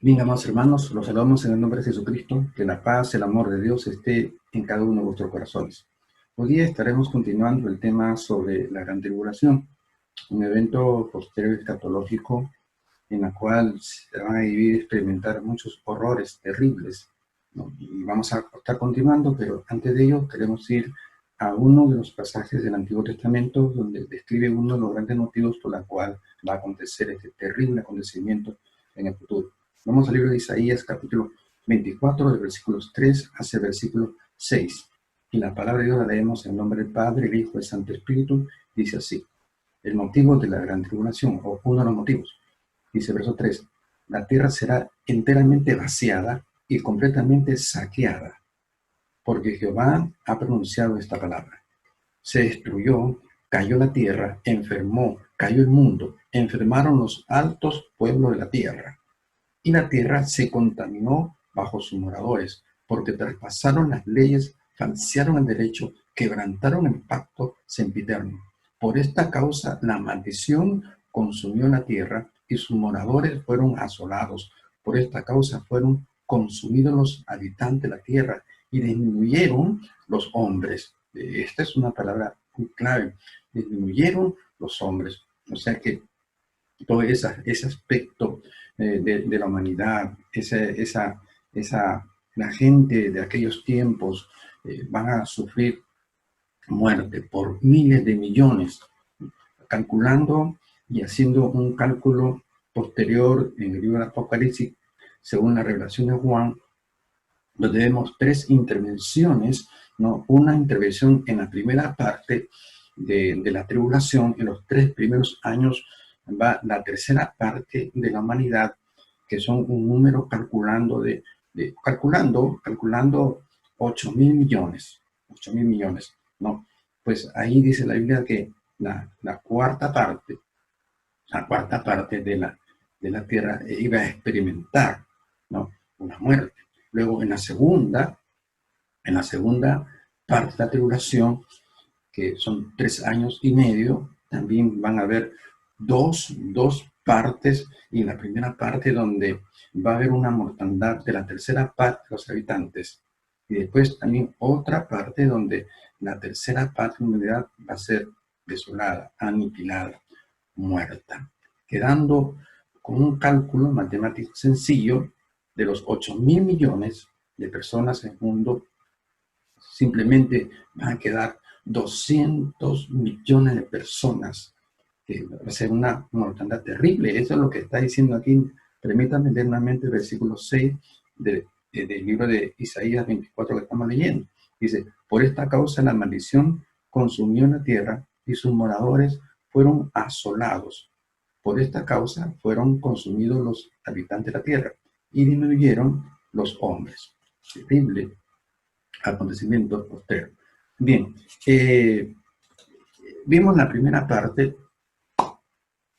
Bien, amados hermanos, los saludamos en el nombre de Jesucristo, que la paz, el amor de Dios esté en cada uno de vuestros corazones. Hoy día estaremos continuando el tema sobre la Gran Tribulación, un evento posterior escatológico en la cual se van a vivir y experimentar muchos horrores terribles, ¿no? Y vamos a estar continuando, pero antes de ello queremos ir a uno de los pasajes del Antiguo Testamento donde describe uno de los grandes motivos por los cuales va a acontecer este terrible acontecimiento en el futuro. Vamos al libro de Isaías, capítulo 24, de versículos 3 hasta el versículo 6. Y la palabra de Dios la leemos en nombre del Padre, el Hijo y el Santo Espíritu. Dice así: el motivo de la gran tribulación, o uno de los motivos. Dice verso 3: la tierra será enteramente vaciada y completamente saqueada, porque Jehová ha pronunciado esta palabra. Se destruyó, cayó la tierra, enfermó, cayó el mundo, enfermaron los altos pueblos de la tierra. Y la tierra se contaminó bajo sus moradores, porque traspasaron las leyes, falsearon el derecho, quebrantaron el pacto sempiterno. Por esta causa la maldición consumió la tierra y sus moradores fueron asolados. Por esta causa fueron consumidos los habitantes de la tierra y disminuyeron los hombres. Esta es una palabra muy clave. Disminuyeron los hombres. O sea que todo ese aspecto de la humanidad, la gente de aquellos tiempos van a sufrir muerte por miles de millones, calculando y haciendo un cálculo posterior en el libro de Apocalipsis, según la revelación de Juan, donde vemos tres intervenciones, ¿no? Una intervención en la primera parte de la tribulación, en los 3 primeros años va la tercera parte de la humanidad, que son un número calculando 8.000 millones, 8.000 millones, ¿no? Pues ahí dice la Biblia que la cuarta parte de la tierra iba a experimentar, ¿no? Una muerte. Luego en la segunda parte de la tribulación, que son 3 años y medio, también van a haber dos partes, y en la primera parte donde va a haber una mortandad de la tercera parte de los habitantes, y después también otra parte donde la tercera parte de la humanidad va a ser desolada, aniquilada, muerta, quedando con un cálculo matemático sencillo de los 8.000 millones de personas en el mundo. Simplemente van a quedar 200 millones de personas, que va a ser una mortandad terrible. Eso es lo que está diciendo aquí. Permítanme leer nuevamente el versículo 6 del libro de Isaías 24 que estamos leyendo. Dice: por esta causa la maldición consumió la tierra y sus moradores fueron asolados. Por esta causa fueron consumidos los habitantes de la tierra y disminuyeron los hombres. Terrible acontecimiento posterior. Bien, vimos la primera parte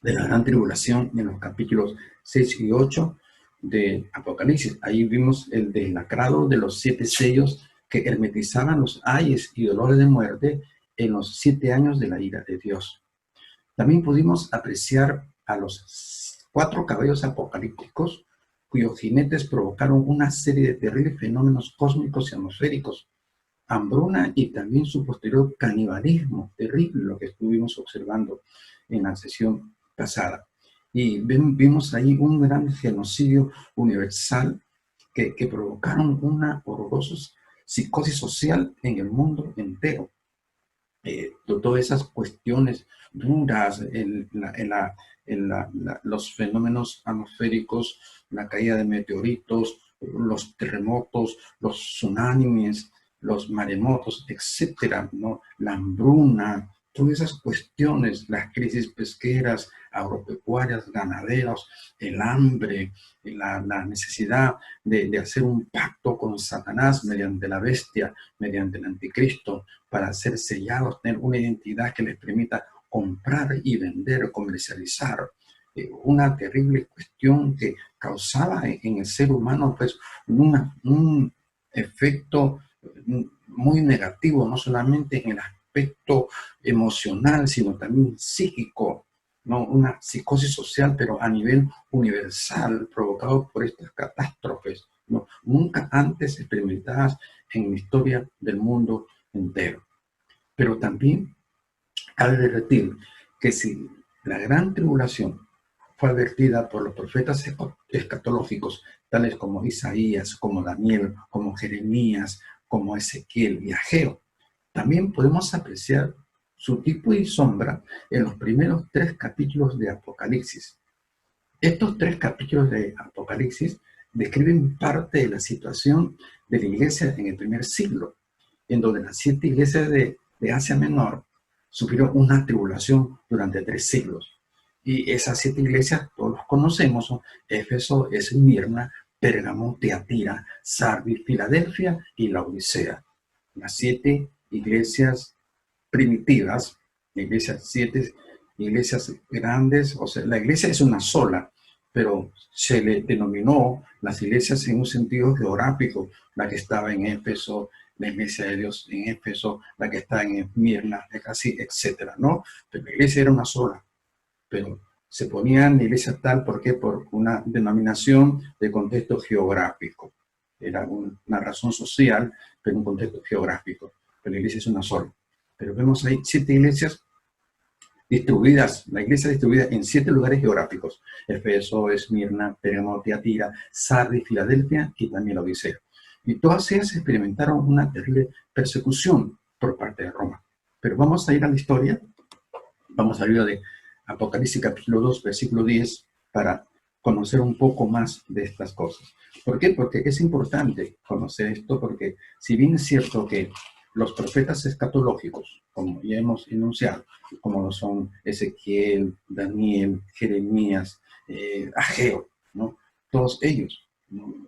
de la gran tribulación en los capítulos 6 y 8 de Apocalipsis. Ahí vimos el deslacrado de los 7 sellos que hermetizaban los ayes y dolores de muerte en los 7 años de la ira de Dios. También pudimos apreciar a los 4 caballos apocalípticos, cuyos jinetes provocaron una serie de terribles fenómenos cósmicos y atmosféricos, hambruna y también su posterior canibalismo terrible, lo que estuvimos observando en la sesión pasada. Y vimos ahí un gran genocidio universal que provocaron una horrorosa psicosis social en el mundo entero. Todas esas cuestiones duras, los fenómenos atmosféricos, la caída de meteoritos, los terremotos, los tsunamis, los maremotos, etcétera, ¿no? La hambruna, todas esas cuestiones, las crisis pesqueras, agropecuarias, ganaderos, el hambre, la necesidad de hacer un pacto con Satanás mediante la bestia, mediante el anticristo, para ser sellados, tener una identidad que les permita comprar y vender, comercializar. Una terrible cuestión que causaba en el ser humano pues un efecto muy negativo, no solamente en el aspecto emocional, sino también psíquico. ¿no? Una psicosis social, pero a nivel universal, provocado por estas catástrofes, ¿no? Nunca antes experimentadas en la historia del mundo entero. Pero también cabe advertir que si la gran tribulación fue advertida por los profetas escatológicos, tales como Isaías, como Daniel, como Jeremías, como Ezequiel y Ageo, también podemos apreciar su tipo y sombra en los primeros 3 capítulos de Apocalipsis. Estos 3 capítulos de Apocalipsis describen parte de la situación de la iglesia en el primer siglo, en donde las 7 iglesias de Asia Menor sufrieron una tribulación durante 3 siglos. Y esas 7 iglesias, todos los conocemos, son Éfeso, Esmirna, Pérgamo, Teatira, Sardis, Filadelfia y Laodicea. Las 7 iglesias primitivas, iglesias, 7 iglesias grandes, o sea, la iglesia es una sola, pero se le denominó las iglesias en un sentido geográfico, la que estaba en Éfeso, la iglesia de Dios en Éfeso, la que está en Esmirna, así, etcétera, ¿no? Pero la iglesia era una sola, pero se ponían iglesia tal, ¿por qué? Por una denominación de contexto geográfico. Era una razón social, pero un contexto geográfico. Pero la iglesia es una sola. Pero vemos ahí 7 iglesias distribuidas, la iglesia distribuida en 7 lugares geográficos: Efeso, Esmirna, Pérgamo, Tiatira, Sardis, Filadelfia y también Laodicea. Y todas ellas experimentaron una terrible persecución por parte de Roma. Pero vamos a ir a la historia, vamos a ir de Apocalipsis capítulo 2, versículo 10, para conocer un poco más de estas cosas. ¿Por qué? Porque es importante conocer esto, porque si bien es cierto que los profetas escatológicos, como ya hemos enunciado, como lo son Ezequiel, Daniel, Jeremías, Ageo, ¿no? Todos ellos, ¿no?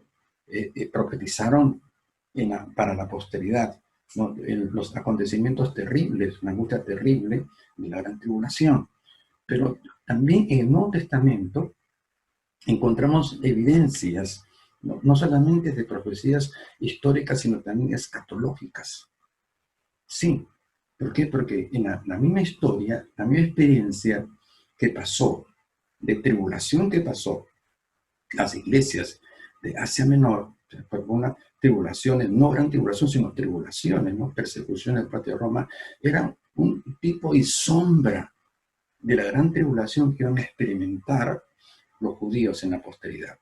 Profetizaron para la posteridad, ¿no? Los acontecimientos terribles, la angustia terrible de la gran tribulación. Pero también en el Nuevo Testamento encontramos evidencias, no solamente de profecías históricas, sino también escatológicas. Sí, ¿por qué? Porque en la misma historia, la misma experiencia que pasó, de tribulación que pasó, las iglesias de Asia Menor, por una tribulaciones, no gran tribulación, sino tribulaciones, ¿no? Persecuciones de parte de Roma, eran un tipo y sombra de la gran tribulación que iban a experimentar los judíos en la posteridad.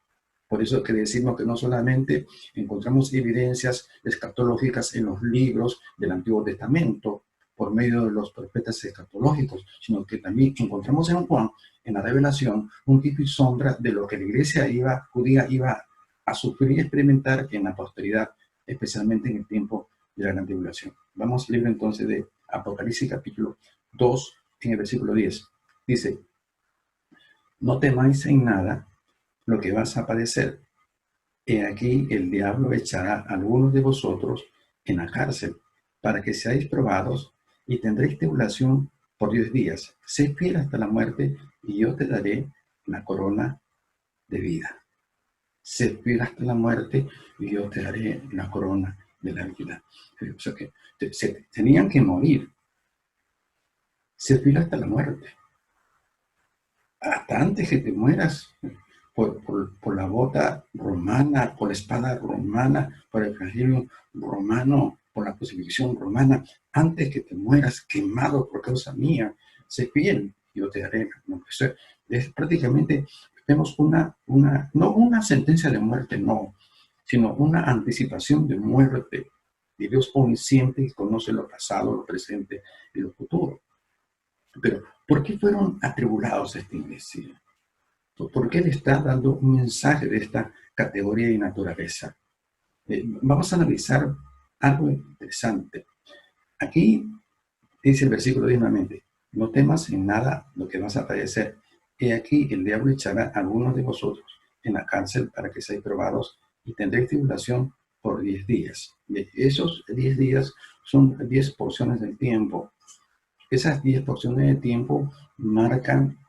Por eso es que decimos que no solamente encontramos evidencias escatológicas en los libros del Antiguo Testamento, por medio de los profetas escatológicos, sino que también encontramos en Juan, en la revelación, un tipo y sombra de lo que la iglesia judía iba a sufrir y experimentar en la posteridad, especialmente en el tiempo de la gran tribulación. Vamos a leer entonces de Apocalipsis capítulo 2, en el versículo 10. Dice: no temáis en nada lo que vas a padecer. He aquí el diablo echará a algunos de vosotros en la cárcel, para que seáis probados, y tendréis tribulación por 10 días. Sé fiel hasta la muerte, y yo te daré la corona de vida. Sé fiel hasta la muerte, y yo te daré la corona de la vida. O sea que tenían que morir. Sé fiel hasta la muerte. Hasta antes que te mueras, por la bota romana, por la espada romana, por el flagelo romano, por la crucifixión romana, antes que te mueras quemado por causa mía, sé fiel, yo te daré. ¿No? Es prácticamente, tenemos no una sentencia de muerte, no, sino una anticipación de muerte. Y Dios omnisciente conoce lo pasado, lo presente y lo futuro. Pero, ¿por qué fueron atribulados a esta iglesia? ¿Por qué le está dando un mensaje de esta categoría y naturaleza? Vamos a analizar algo interesante. Aquí dice el versículo 10 nuevamente: no temas en nada lo que vas a padecer. He aquí el diablo echará a algunos de vosotros en la cárcel para que seáis probados, y tendréis tribulación por 10 días. Esos 10 días son 10 porciones del tiempo. Esas 10 porciones de tiempo marcan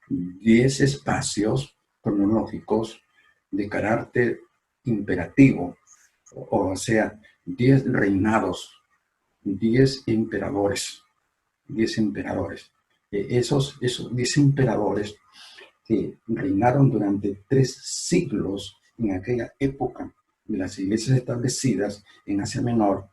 10 espacios cronológicos de carácter imperativo, o sea, 10 reinados, 10 emperadores, 10 emperadores. esos 10 emperadores que reinaron durante 3 siglos en aquella época de las iglesias establecidas en Asia Menor,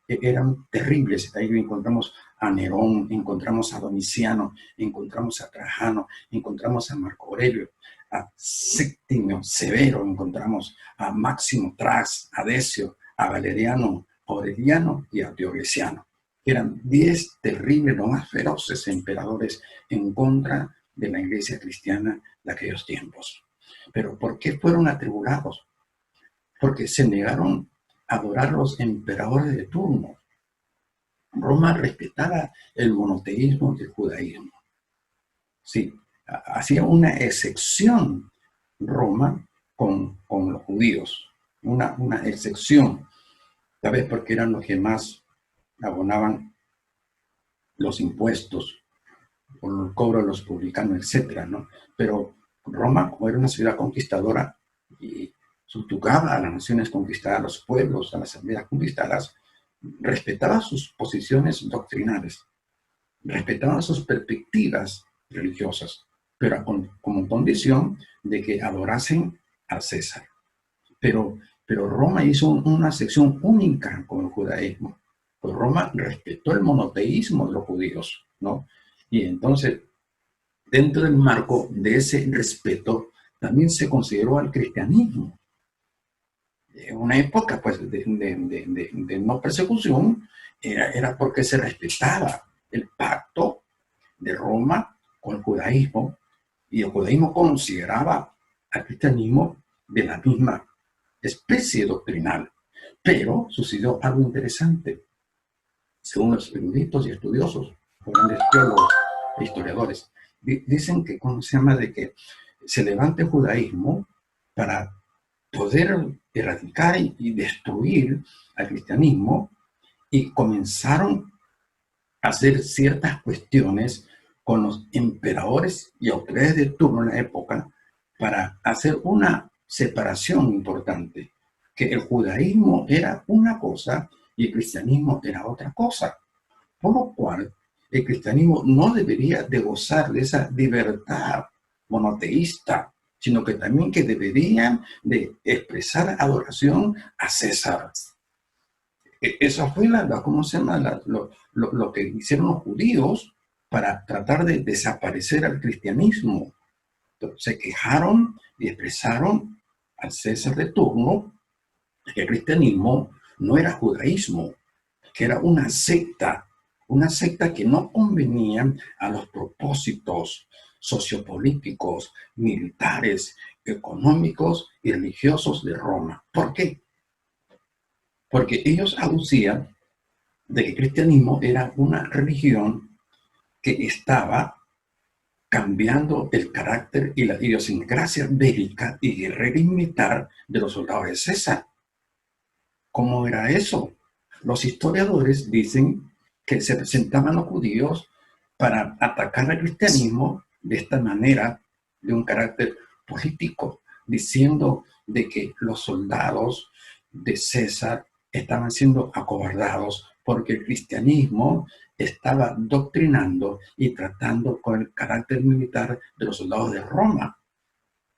eran terribles. Ahí encontramos a Nerón, encontramos a Domiciano, encontramos a Trajano, encontramos a Marco Aurelio, a Séptimo Severo, encontramos a Máximo Tras, a Decio, a Valeriano, Aureliano y a Diocleciano. Eran 10 terribles, los más feroces emperadores en contra de la iglesia cristiana de aquellos tiempos. Pero ¿por qué fueron atribulados? Porque se negaron a adorar a los emperadores de turno. Roma respetaba el monoteísmo del judaísmo. Sí, hacía una excepción Roma con los judíos, una excepción, tal vez porque eran los que más abonaban los impuestos, por el cobro de los publicanos, etcétera, ¿no? Pero Roma, como era una ciudad conquistadora y subyugaba a las naciones conquistadas, a los pueblos, a las aldeas conquistadas, respetaba sus posiciones doctrinales, respetaba sus perspectivas religiosas, pero como condición de que adorasen a César. Pero Roma hizo una sección única con el judaísmo. Pues Roma respetó el monoteísmo de los judíos, ¿no? Y entonces, dentro del marco de ese respeto, también se consideró al cristianismo. En una época pues, de no persecución, era porque se respetaba el pacto de Roma con el judaísmo, y el judaísmo consideraba al cristianismo de la misma especie doctrinal. Pero sucedió algo interesante. Según los eruditos y estudiosos, grandes teólogos e historiadores, dicen que, ¿cómo se llama?, de que se levanta el judaísmo para poder erradicar y destruir al cristianismo, y comenzaron a hacer ciertas cuestiones con los emperadores y autoridades de turno en la época para hacer una separación importante, que el judaísmo era una cosa y el cristianismo era otra cosa, por lo cual el cristianismo no debería de gozar de esa libertad monoteísta, sino que también que deberían de expresar adoración a César. Esa fue ¿cómo se llama? Lo que hicieron los judíos para tratar de desaparecer al cristianismo. Entonces, se quejaron y expresaron al César de turno que el cristianismo no era judaísmo, que era una secta que no convenía a los propósitos sociopolíticos, militares, económicos y religiosos de Roma. ¿Por qué? Porque ellos aducían de que el cristianismo era una religión que estaba cambiando el carácter y la idiosincrasia bélica y guerrera y militar de los soldados de César. ¿Cómo era eso? Los historiadores dicen que se presentaban los judíos para atacar al cristianismo de esta manera, de un carácter político, diciendo de que los soldados de César estaban siendo acobardados porque el cristianismo estaba doctrinando y tratando con el carácter militar de los soldados de Roma.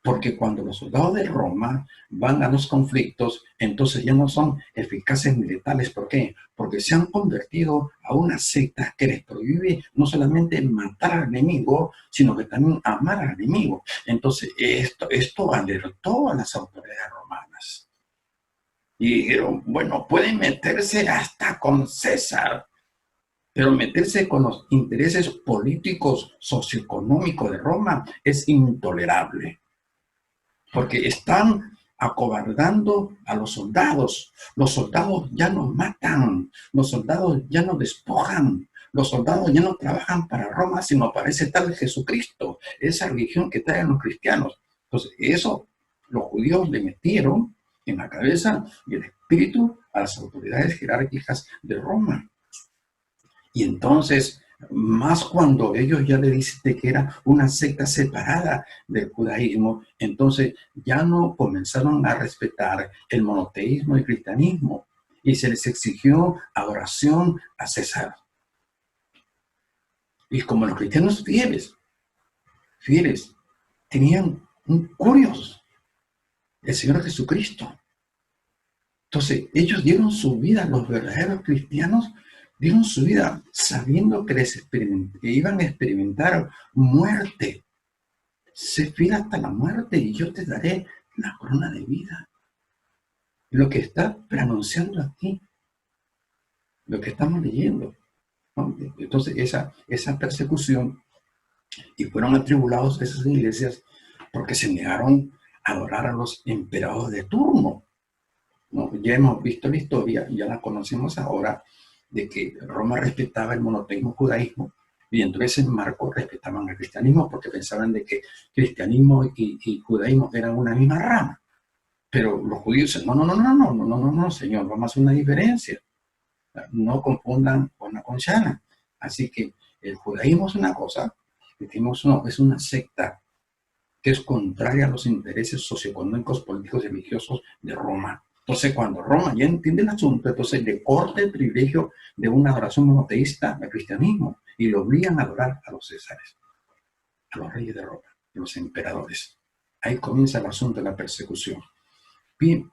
Porque cuando los soldados de Roma van a los conflictos, entonces ya no son eficaces militares. ¿Por qué? Porque se han convertido a una secta que les prohíbe no solamente matar al enemigo, sino que también amar al enemigo. Entonces esto alertó a las autoridades romanas. Y dijeron, bueno, pueden meterse hasta con César, pero meterse con los intereses políticos, socioeconómicos de Roma es intolerable. Porque están acobardando a los soldados. Los soldados ya no matan, los soldados ya no despojan, los soldados ya no trabajan para Roma, sino para ese tal Jesucristo, esa religión que traen los cristianos. Entonces, eso los judíos le metieron en la cabeza y el espíritu a las autoridades jerárquicas de Roma. Y entonces, más cuando ellos ya le dicen que era una secta separada del judaísmo, entonces ya no comenzaron a respetar el monoteísmo y el cristianismo, y se les exigió adoración a César. Y como los cristianos fieles, tenían un curioso, el Señor Jesucristo. Entonces, ellos dieron su vida, los verdaderos cristianos dieron su vida sabiendo que que iban a experimentar muerte. Sé fiel hasta la muerte y yo te daré la corona de vida. Lo que está pronunciando aquí, lo que estamos leyendo, ¿no? Entonces, esa persecución, y fueron atribulados esas iglesias porque se negaron a adorar a los emperadores de turno, ¿no? Ya hemos visto la historia, ya la conocemos ahora, de que Roma respetaba el monoteísmo judaísmo, y dentro de ese marco respetaban el cristianismo porque pensaban de que cristianismo y judaísmo eran una misma rama. Pero los judíos dicen, no, señor, vamos a hacer una diferencia. No confundan Ona con Shana. Así que el judaísmo es una cosa, el cristianismo no, es una secta que es contraria a los intereses socioeconómicos, políticos y religiosos de Roma. Entonces, cuando Roma ya entiende el asunto, entonces le corta el privilegio de una adoración monoteísta al cristianismo y lo obligan a adorar a los césares, a los reyes de Roma, a los emperadores. Ahí comienza el asunto de la persecución. Bien,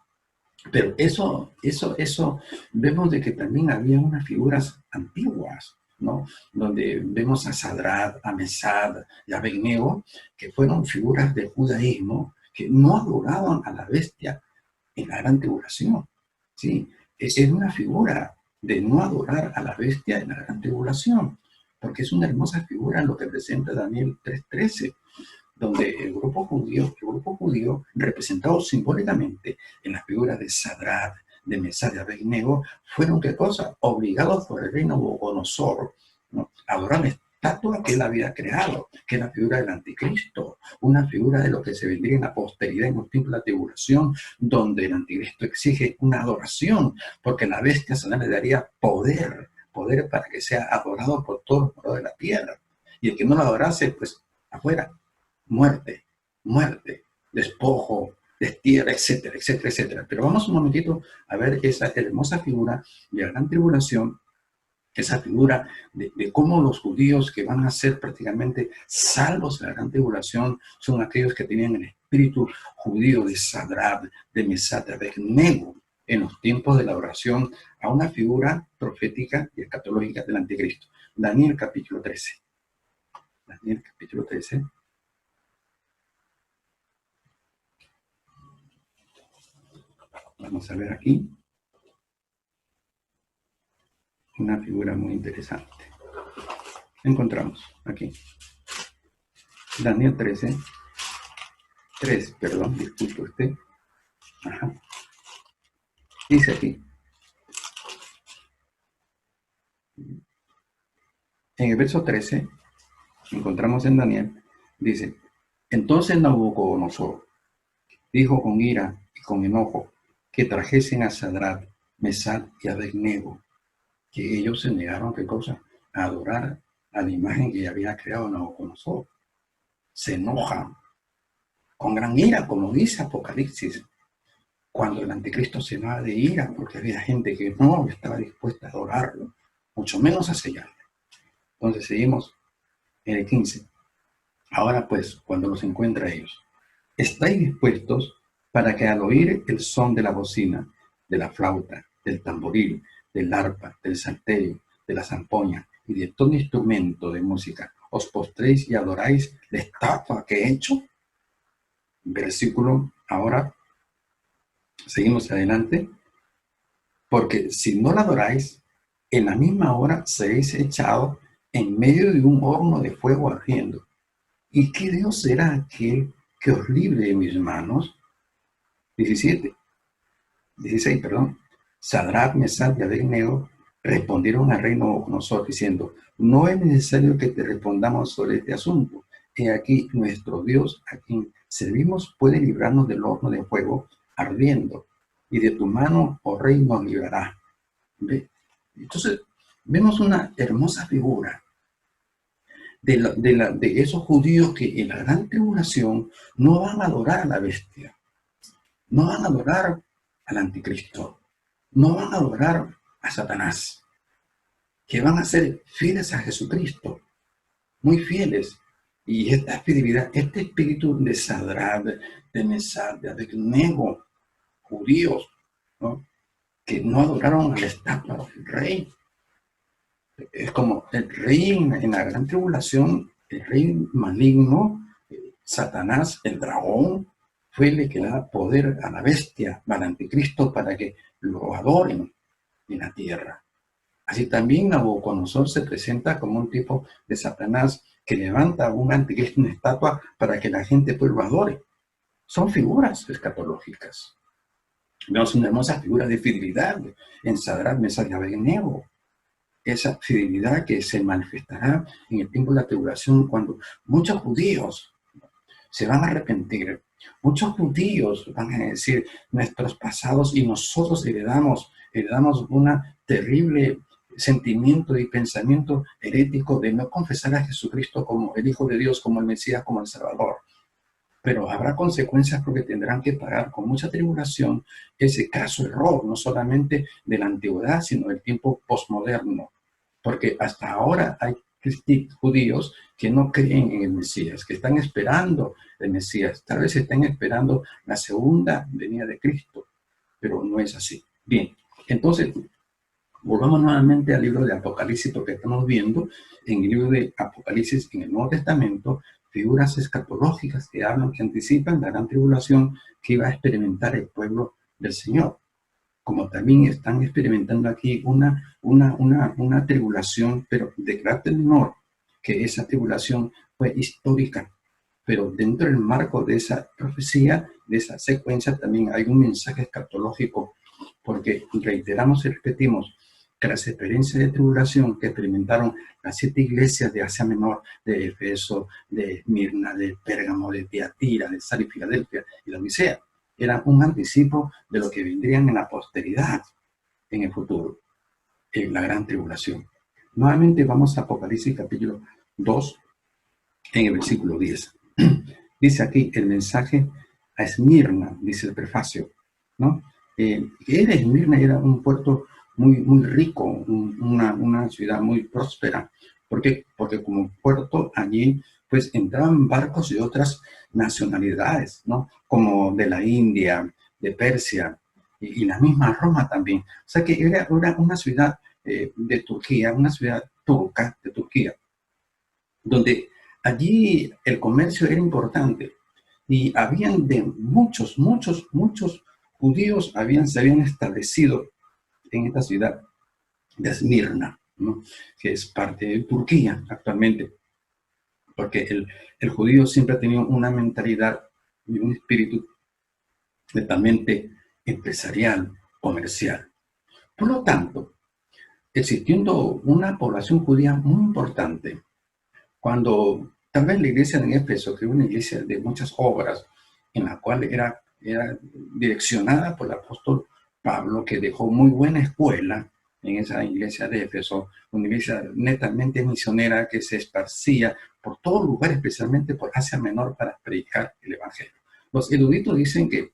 pero eso, vemos de que también había unas figuras antiguas, ¿no? Donde vemos a Sadrad, a Mesad y a Abednego, que fueron figuras del judaísmo que no adoraban a la bestia en la gran tribulación, ¿sí? Es una figura de no adorar a la bestia en la gran tribulación, porque es una hermosa figura lo que presenta Daniel 3:13, donde el grupo judío representado simbólicamente en la figura de Sadrad, de Mesad y Abednego, fueron, ¿qué cosa? Obligados por el rey Nabucodonosor, ¿no?, a adorar la estatua que él había creado, que es la figura del anticristo, una figura de lo que se vendría en la posteridad en los tiempos de la tribulación, donde el anticristo exige una adoración, porque la bestia se le daría poder para que sea adorado por todos los moradores de la tierra. Y el que no lo adorase, pues afuera. Muerte, despojo, destierra, etcétera, etcétera, etcétera. Pero vamos un momentito a ver esa hermosa figura de la gran tribulación, esa figura de cómo los judíos que van a ser prácticamente salvos de la gran tribulación son aquellos que tenían el espíritu judío de Sadrad, de Mesad, de Abednego, en los tiempos de la oración a una figura profética y escatológica del anticristo. Daniel capítulo 13. Daniel capítulo 13. Vamos a ver aquí una figura muy interesante. Encontramos aquí Daniel 13, 3, perdón, disculpe usted. Ajá. Dice aquí, en el verso 13, encontramos en Daniel, dice, entonces Nabucodonosor dijo con ira y con enojo que trajesen a Sadrad, Mesad y Abednego, que ellos se negaron, ¿qué cosa? A adorar a la imagen que había creado Nabucodonosor. Se enojan con gran ira, como dice Apocalipsis, cuando el anticristo se va de ira, porque había gente que no estaba dispuesta a adorarlo, mucho menos a sellarle. Entonces seguimos en el 15. Ahora pues, cuando los encuentra ellos, ¿estáis dispuestos para que al oír el son de la bocina, de la flauta, del tamboril, del arpa, del salterio, de la zampoña y de todo instrumento de música, os postréis y adoráis la estatua que he hecho? Versículo, ahora seguimos adelante, porque si no la adoráis, en la misma hora seréis echados en medio de un horno de fuego ardiendo. ¿Y qué Dios será aquel que os libre de mis manos? 16, perdón. Sadrad, Mesad y Abednego respondieron al rey Nabucodonosor diciendo, no es necesario que te respondamos sobre este asunto. He aquí nuestro Dios a quien servimos puede librarnos del horno de fuego ardiendo, y de tu mano, oh rey, nos librará. ¿Ve? Entonces, vemos una hermosa figura de esos judíos que en la gran tribulación no van a adorar a la bestia, no van a adorar al anticristo, no van a adorar a Satanás, que van a ser fieles a Jesucristo. muy fieles. Y esta fidelidad, este espíritu de Sadrach, de Mesach, de Abednego, judíos, ¿no?, que no adoraron a la estatua del rey. Es como el rey en la gran tribulación, el rey maligno, Satanás, el dragón, fue el que le da poder a la bestia, al anticristo, para que lo adoren en la tierra. Así también Nabucodonosor se presenta como un tipo de Satanás que levanta un anticristo, una estatua, para que la gente pues lo adore. Son figuras escatológicas. Vemos una hermosa figura de fidelidad en Sadrach, Mesach y Abednego. Esa fidelidad que se manifestará en el tiempo de la tribulación, cuando muchos judíos se van a arrepentir. Muchos judíos van a decir: nuestros pasados, y nosotros heredamos un terrible sentimiento y pensamiento herético de no confesar a Jesucristo como el Hijo de Dios, como el Mesías, como el Salvador. Pero habrá consecuencias, porque tendrán que pagar con mucha tribulación ese caso error, no solamente de la antigüedad, sino del tiempo posmoderno. Porque hasta ahora hay judíos que no creen en el Mesías, que están esperando el Mesías. Tal vez estén esperando la segunda venida de Cristo, pero no es así. Bien, entonces, volvamos nuevamente al libro de Apocalipsis, porque estamos viendo en el libro de Apocalipsis, en el Nuevo Testamento, figuras escatológicas que hablan, que anticipan la gran tribulación que iba a experimentar el pueblo del Señor. Como también están experimentando aquí una tribulación, pero de carácter menor, que esa tribulación fue histórica. Pero dentro del marco de esa profecía, de esa secuencia, también hay un mensaje escatológico, porque reiteramos y repetimos que las experiencias de tribulación que experimentaron las 7 iglesias de Asia Menor, de Efeso, de Mirna, de Pérgamo, de Tiatira, de Sardis, Filadelfia y la Odisea, era un anticipo de lo que vendrían en la posteridad, en el futuro, en la gran tribulación. Nuevamente vamos a Apocalipsis capítulo 2, en el versículo 10. Dice aquí el mensaje a Esmirna, dice el prefacio, ¿no? Esmirna era un puerto muy rico, una ciudad muy próspera. ¿Por qué? Porque como puerto allí pues entraban barcos de otras nacionalidades, ¿no? Como de la India, de Persia y la misma Roma también. O sea que era una ciudad de Turquía, una ciudad turca de Turquía, donde allí el comercio era importante y habían de muchos judíos se habían establecido en esta ciudad de Esmirna, ¿no?, que es parte de Turquía actualmente, porque el judío siempre ha tenido una mentalidad y un espíritu netamente empresarial, comercial. Por lo tanto, existiendo una población judía muy importante, cuando tal vez la iglesia de Éfeso, que era una iglesia de muchas obras, en la cual era direccionada por el apóstol Pablo, que dejó muy buena escuela en esa iglesia de Éfeso, una iglesia netamente misionera que se esparcía por todo lugar, especialmente por Asia Menor, para predicar el evangelio. Los eruditos dicen que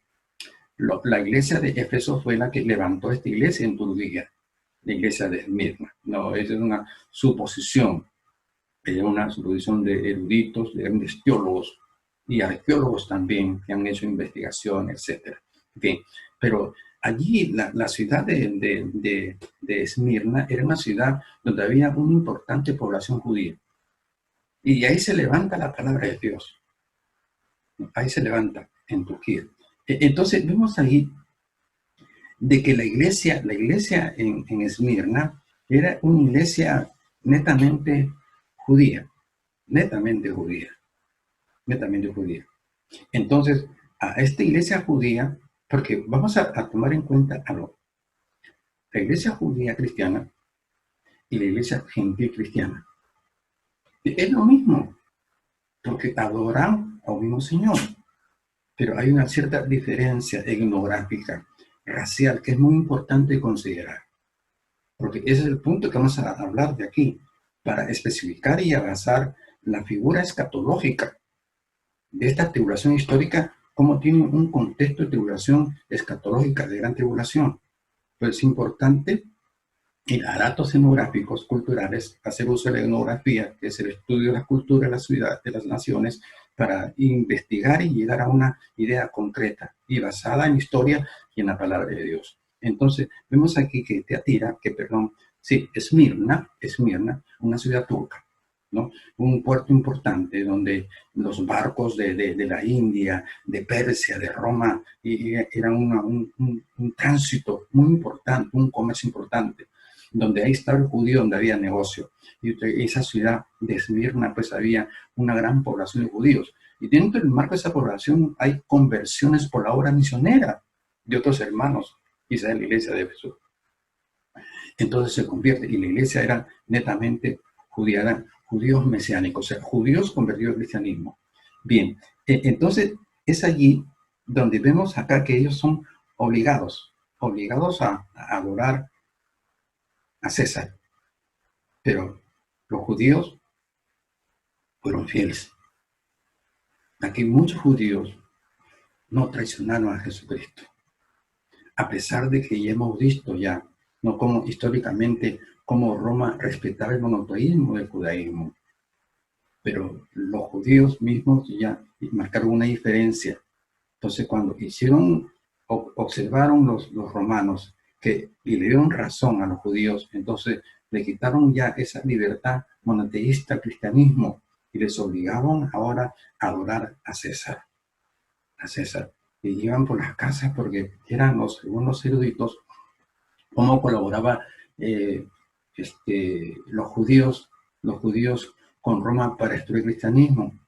la iglesia de Éfeso fue la que levantó esta iglesia en Turquía, la iglesia de Esmirna. No, esa es una suposición. Es una suposición de eruditos, de grandes teólogos y arqueólogos también, que han hecho investigación, etc. Bien, pero allí la ciudad de Esmirna era una ciudad donde había una importante población judía. Y ahí se levanta la palabra de Dios. Ahí se levanta, en Turquía. Entonces vemos ahí de que la iglesia en Esmirna era una iglesia netamente judía, netamente judía. Entonces, a esta iglesia judía, porque vamos a tomar en cuenta algo, la iglesia judía cristiana y la iglesia gentil cristiana es lo mismo, porque adoran a un mismo Señor, pero hay una cierta diferencia etnográfica, racial, que es muy importante considerar, porque ese es el punto que vamos a hablar de aquí, para especificar y avanzar la figura escatológica de esta tribulación histórica, como tiene un contexto de tribulación escatológica, de gran tribulación. Pues es importante y dar datos etnográficos culturales, hacer uso de la etnografía, que es el estudio de la cultura de la ciudad, de las naciones, para investigar y llegar a una idea concreta y basada en historia y en la palabra de Dios. Entonces, vemos aquí que Esmirna, una ciudad turca, ¿no? Un puerto importante donde los barcos de la India, de Persia, de Roma, eran un tránsito muy importante, un comercio importante, donde ahí estaba el judío, donde había negocio. Y esa ciudad de Esmirna, pues había una gran población de judíos. Y dentro del marco de esa población hay conversiones por la obra misionera de otros hermanos, quizá de la iglesia de Jesús. Entonces se convierte, y la iglesia era netamente judía, eran judíos mesiánicos, o sea, judíos convertidos al cristianismo. Bien, entonces es allí donde vemos acá que ellos son obligados a adorar a César, pero los judíos fueron fieles. Aquí muchos judíos no traicionaron a Jesucristo, a pesar de que ya hemos visto ya, no como históricamente, como Roma respetaba el monoteísmo del judaísmo, pero los judíos mismos ya marcaron una diferencia. Entonces, cuando observaron los romanos y le dieron razón a los judíos, entonces le quitaron ya esa libertad monoteísta al cristianismo y les obligaban ahora a adorar a César. Y iban por las casas porque eran según los eruditos, cómo colaboraba los judíos con Roma para destruir el cristianismo,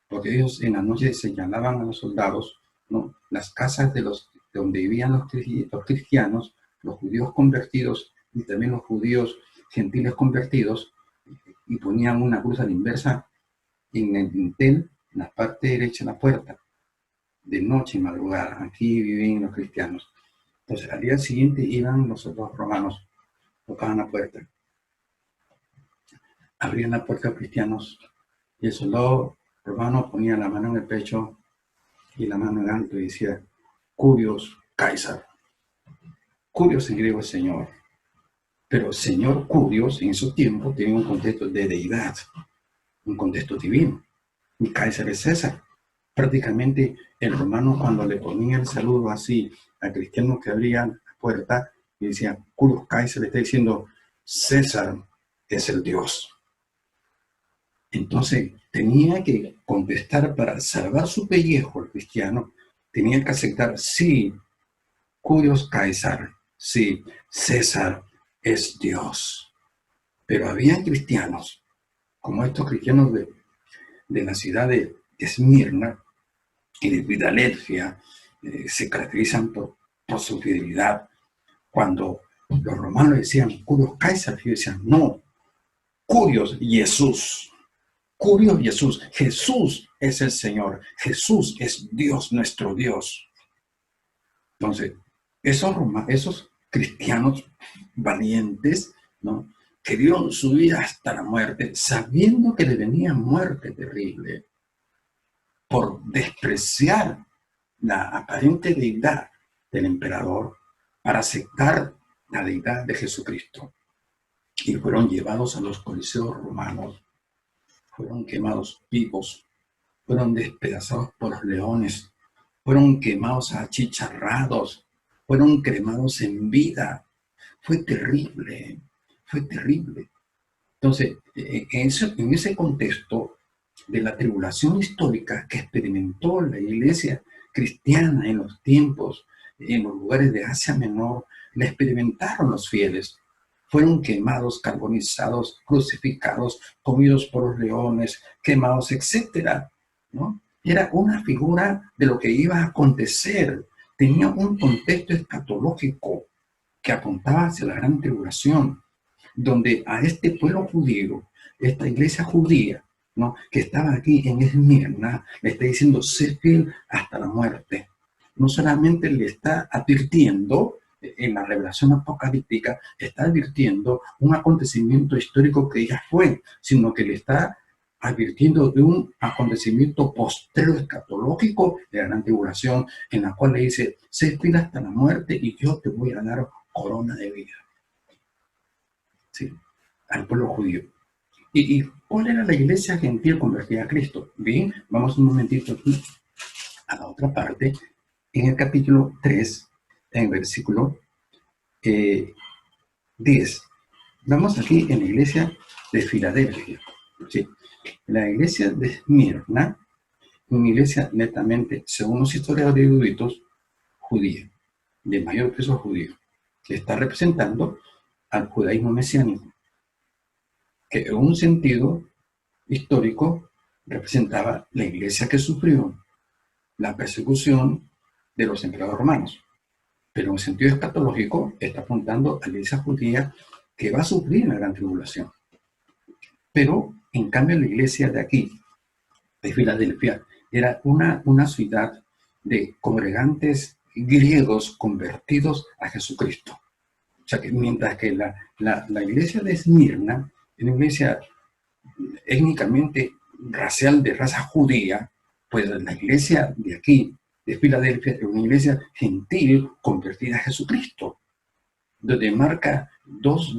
porque ellos en la noche señalaban a los soldados, ¿no?, las casas de donde vivían los cristianos, los judíos convertidos y también los judíos gentiles convertidos, y ponían una cruz a la inversa en el dintel, en la parte derecha de la puerta, de noche y madrugada. Aquí vivían los cristianos. Entonces al día siguiente iban los soldados romanos, tocaban la puerta, abrían la puerta a los cristianos, y el soldado romano ponía la mano en el pecho y la mano en alto y decía: Curios Caesar. Curios en griego es Señor, pero Señor Curios en su tiempo tenía un contexto de deidad, un contexto divino, y Caesar es César. Prácticamente el romano, cuando le ponía el saludo así al cristiano que abría la puerta y decía Curios Caesar, le está diciendo: César es el Dios. Entonces tenía que contestar para salvar su pellejo el cristiano, tenía que aceptar: sí, Curios Caesar, sí, César es Dios. Pero había cristianos, como estos cristianos de la ciudad de Esmirna y de Filadelfia, se caracterizan por su fidelidad. Cuando los romanos decían Curios Caesar, ellos decían: no, Curios Jesús. Curios Jesús. Jesús es el Señor. Jesús es Dios, nuestro Dios. Entonces, esos cristianos valientes, ¿no?, que dieron su vida hasta la muerte, sabiendo que le venía muerte terrible, por despreciar la aparente deidad del emperador para aceptar la deidad de Jesucristo. Y fueron llevados a los coliseos romanos, fueron quemados vivos, fueron despedazados por los leones, fueron quemados achicharrados, fueron cremados en vida. Fue terrible, fue terrible. Entonces, en ese contexto de la tribulación histórica que experimentó la iglesia cristiana en los tiempos, en los lugares de Asia Menor, la experimentaron los fieles. Fueron quemados, carbonizados, crucificados, comidos por los leones, quemados, etcétera, ¿no? Era una figura de lo que iba a acontecer. Tenía un contexto escatológico que apuntaba hacia la gran tribulación, donde a este pueblo judío, esta iglesia judía, ¿no?, que estaba aquí en Esmirna, le está diciendo: sé fiel hasta la muerte. No solamente le está advirtiendo, en la revelación apocalíptica, está advirtiendo un acontecimiento histórico que ya fue, sino que le está advirtiendo de un acontecimiento postrero escatológico de la gran tribulación, en la cual le dice: sé fiel hasta la muerte y yo te voy a dar corona de vida. ¿sí? Al pueblo judío. ¿Y cuál era la iglesia gentil convertida a Cristo? Bien, vamos un momentito aquí a la otra parte, en el capítulo 3, en versículo 10. Vamos aquí en la iglesia de Filadelfia. ¿Sí? La iglesia de Esmirna, una iglesia netamente, según los historiadores eruditos, judía, de mayor peso judío, que está representando al judaísmo mesiánico, que en un sentido histórico representaba la iglesia que sufrió la persecución de los emperadores romanos. Pero en un sentido escatológico está apuntando a la iglesia judía que va a sufrir la gran tribulación. Pero en cambio la iglesia de aquí, de Filadelfia, era una ciudad de congregantes griegos convertidos a Jesucristo. O sea que mientras que la iglesia de Esmirna, una iglesia étnicamente racial de raza judía, pues la iglesia de aquí, de Filadelfia, es una iglesia gentil convertida a Jesucristo, donde marca dos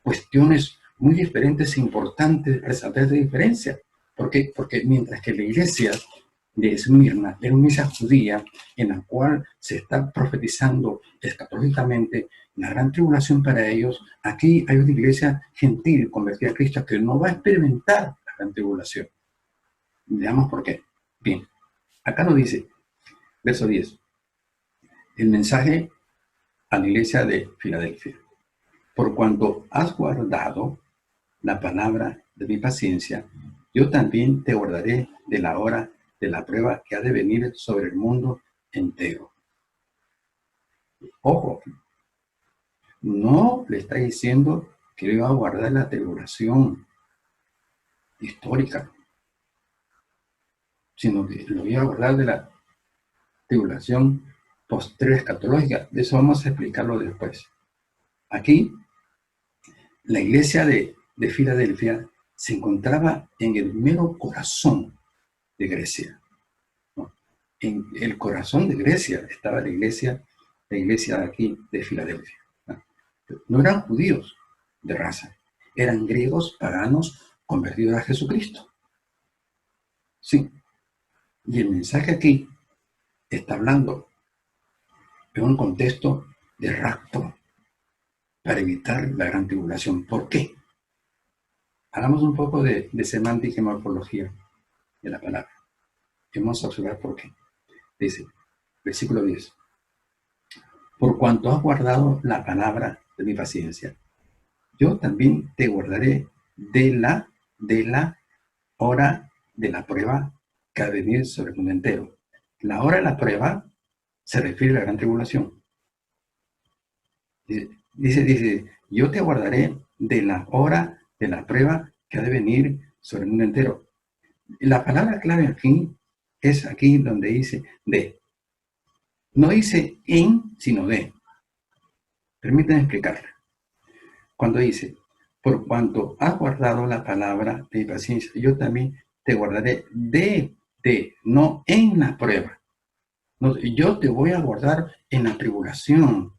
cuestiones muy diferentes e importantes resaltar de diferencia. ¿Por qué? Porque mientras que la iglesia de Esmirna era una iglesia judía en la cual se está profetizando escatológicamente la gran tribulación para ellos, aquí hay una iglesia gentil convertida a Cristo que no va a experimentar la gran tribulación. Veamos por qué. Bien, acá nos dice, verso 10, el mensaje a la iglesia de Filadelfia. Por cuanto has guardado la palabra de mi paciencia, yo también te guardaré de la hora de la prueba que ha de venir sobre el mundo entero. Ojo, no le está diciendo que le va a guardar la tribulación histórica, sino que lo iba a guardar de la tribulación posterior escatológica. De eso vamos a explicarlo después. Aquí, la iglesia de Filadelfia se encontraba en el mero corazón de Grecia, ¿no? En el corazón de Grecia estaba la iglesia de aquí de Filadelfia. No eran judíos de raza, eran griegos paganos convertidos a Jesucristo. Sí, y el mensaje aquí está hablando en un contexto de rapto para evitar la gran tribulación. ¿Por qué? Hagamos un poco de semántica y morfología de la palabra. Vamos a observar por qué. Dice, versículo 10. Por cuanto has guardado la palabra de mi paciencia, yo también te guardaré de la hora de la prueba que ha de venir sobre el mundo entero. La hora de la prueba se refiere a la gran tribulación. Dice, yo te guardaré de la hora de la prueba que ha de venir sobre el mundo entero. La palabra clave aquí es aquí donde dice de. No dice en, sino de. Permítanme explicarla. Cuando dice, por cuanto has guardado la palabra de mi paciencia, yo también te guardaré no en la prueba. No, yo te voy a guardar en la tribulación,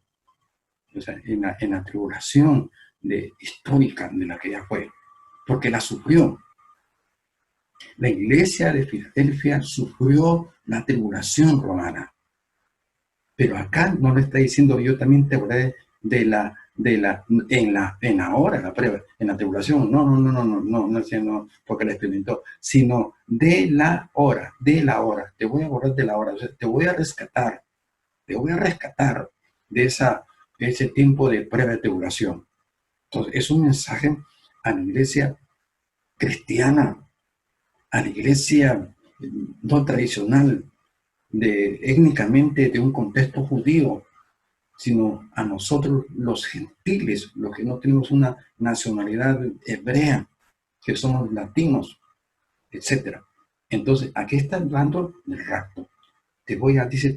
o sea, en la tribulación histórica de la que ya fue, porque la sufrió. La iglesia de Filadelfia sufrió la tribulación romana. Pero acá no le está diciendo yo también te guardaré en la hora de la prueba, en la tribulación. No, porque la experimentó, sino de la hora. Te voy a guardar de la hora, o sea, te voy a rescatar de ese tiempo de prueba de tribulación. Entonces, es un mensaje a la iglesia cristiana, a la iglesia no tradicional, étnicamente de un contexto judío, sino a nosotros los gentiles, los que no tenemos una nacionalidad hebrea, que somos latinos, etc. Entonces, aquí está hablando del rapto. Dice,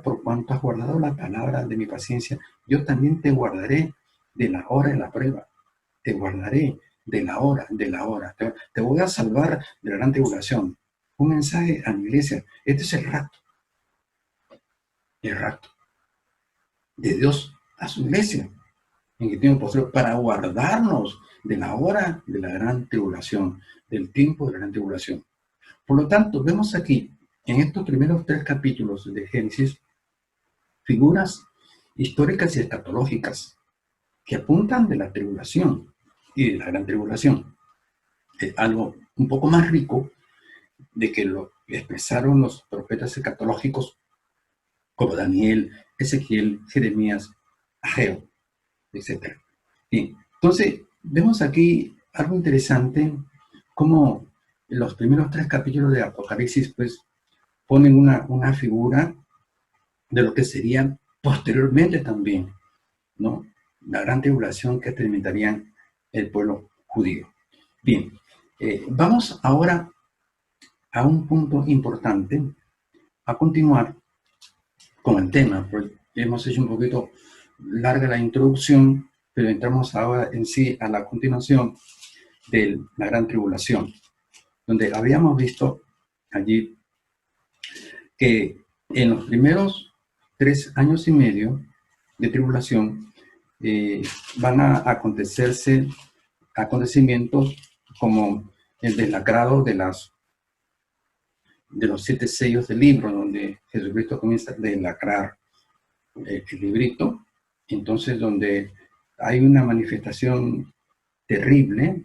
por cuanto has guardado la palabra de mi paciencia, yo también te guardaré de la hora de la prueba. Te guardaré de la hora. Te voy a salvar de la gran tribulación. Un mensaje a la iglesia. Este es el rapto. El rapto de Dios a su iglesia. en el tiempo posterior, para guardarnos de la hora de la gran tribulación, del tiempo de la gran tribulación. Por lo tanto, vemos aquí, en estos primeros 3 capítulos de Génesis, figuras históricas y escatológicas que apuntan de la tribulación y de la gran tribulación. Es algo un poco más rico de que lo expresaron los profetas escatológicos como Daniel, Ezequiel, Jeremías, Ageo, etc. Bien, entonces vemos aquí algo interesante, como los primeros 3 capítulos de Apocalipsis pues ponen una figura de lo que sería posteriormente también, ¿no? La gran tribulación que experimentarían el pueblo judío. Bien, vamos ahora a un punto importante, a continuar con el tema, pues hemos hecho un poquito larga la introducción, pero entramos ahora en sí a la continuación de la gran tribulación, donde habíamos visto allí que en los primeros 3 años y medio de tribulación van a acontecimientos como el deslacrado de los 7 sellos del libro, donde Jesucristo comienza a deslacrar el librito, entonces donde hay una manifestación terrible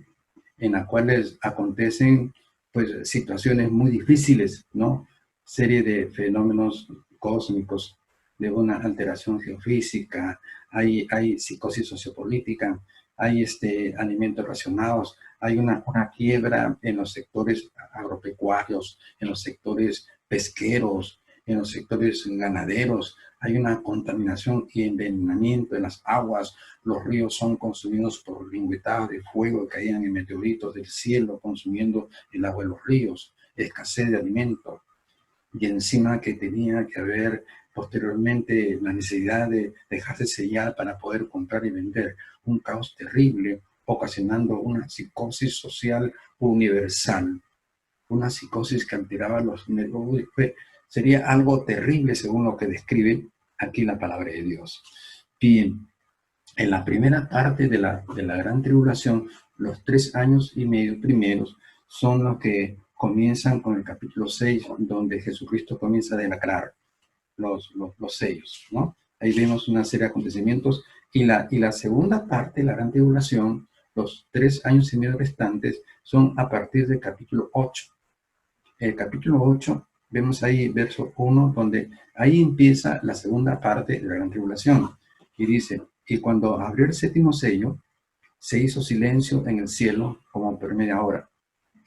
en la cual acontecen pues situaciones muy difíciles, ¿no? Serie de fenómenos cósmicos, de una alteración geofísica, hay psicosis sociopolítica, hay alimentos racionados, hay una quiebra en los sectores agropecuarios, en los sectores pesqueros, en los sectores ganaderos, hay una contaminación y envenenamiento en las aguas, los ríos son consumidos por lingüetadas de fuego que caían en meteoritos del cielo, consumiendo el agua de los ríos, escasez de alimentos, y encima que tenía que haber posteriormente la necesidad de dejarse sellar para poder comprar y vender, un caos terrible, ocasionando una psicosis social universal, una psicosis que alteraba los nervios. Sería algo terrible según lo que describe aquí la palabra de Dios. Bien, en la primera parte de la gran tribulación, los 3 años y medio primeros son los que comienzan con el capítulo 6, donde Jesucristo comienza a delacrar los sellos, ¿no? Ahí vemos una serie de acontecimientos y la segunda parte, la gran tribulación, los 3 años y medio restantes, son a partir del capítulo 8. El capítulo 8, vemos ahí verso 1, donde ahí empieza la segunda parte de la gran tribulación. Y dice, y cuando abrió el 7º sello, se hizo silencio en el cielo como por media hora.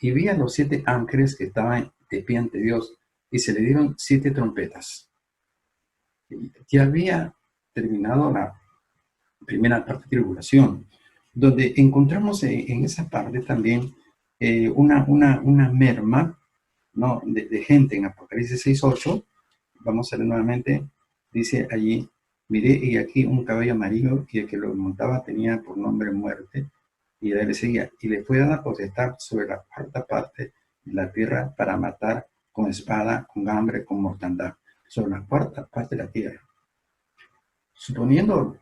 Y vi a los 7 ángeles que estaban de pie ante Dios, y se le dieron 7 trompetas. Ya había terminado la primera parte de tribulación, donde encontramos en esa parte también una merma, ¿no? de gente. En Apocalipsis 6:8, vamos a leer nuevamente, dice allí, miré y aquí un caballo amarillo, y el que lo montaba tenía por nombre Muerte, y a él le seguía, y le fue dada potestad sobre la cuarta parte de la tierra para matar con espada, con hambre, con mortandad, sobre la cuarta parte de la tierra. Suponiendo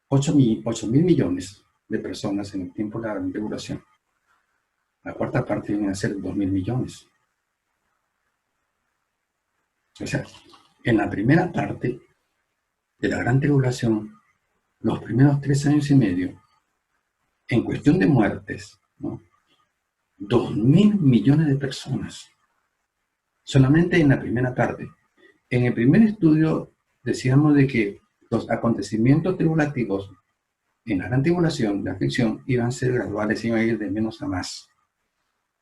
8.000 millones de personas en el tiempo de la gran tribulación, la cuarta parte viene a ser 2.000 millones. O sea, en la primera parte de la gran tribulación, los primeros 3 años y medio, en cuestión de muertes, ¿no? 2.000 millones de personas, solamente en la primera parte. En el primer estudio decíamos de que los acontecimientos tribulativos en la gran tribulación, la aflicción, iban a ser graduales, iban a ir de menos a más,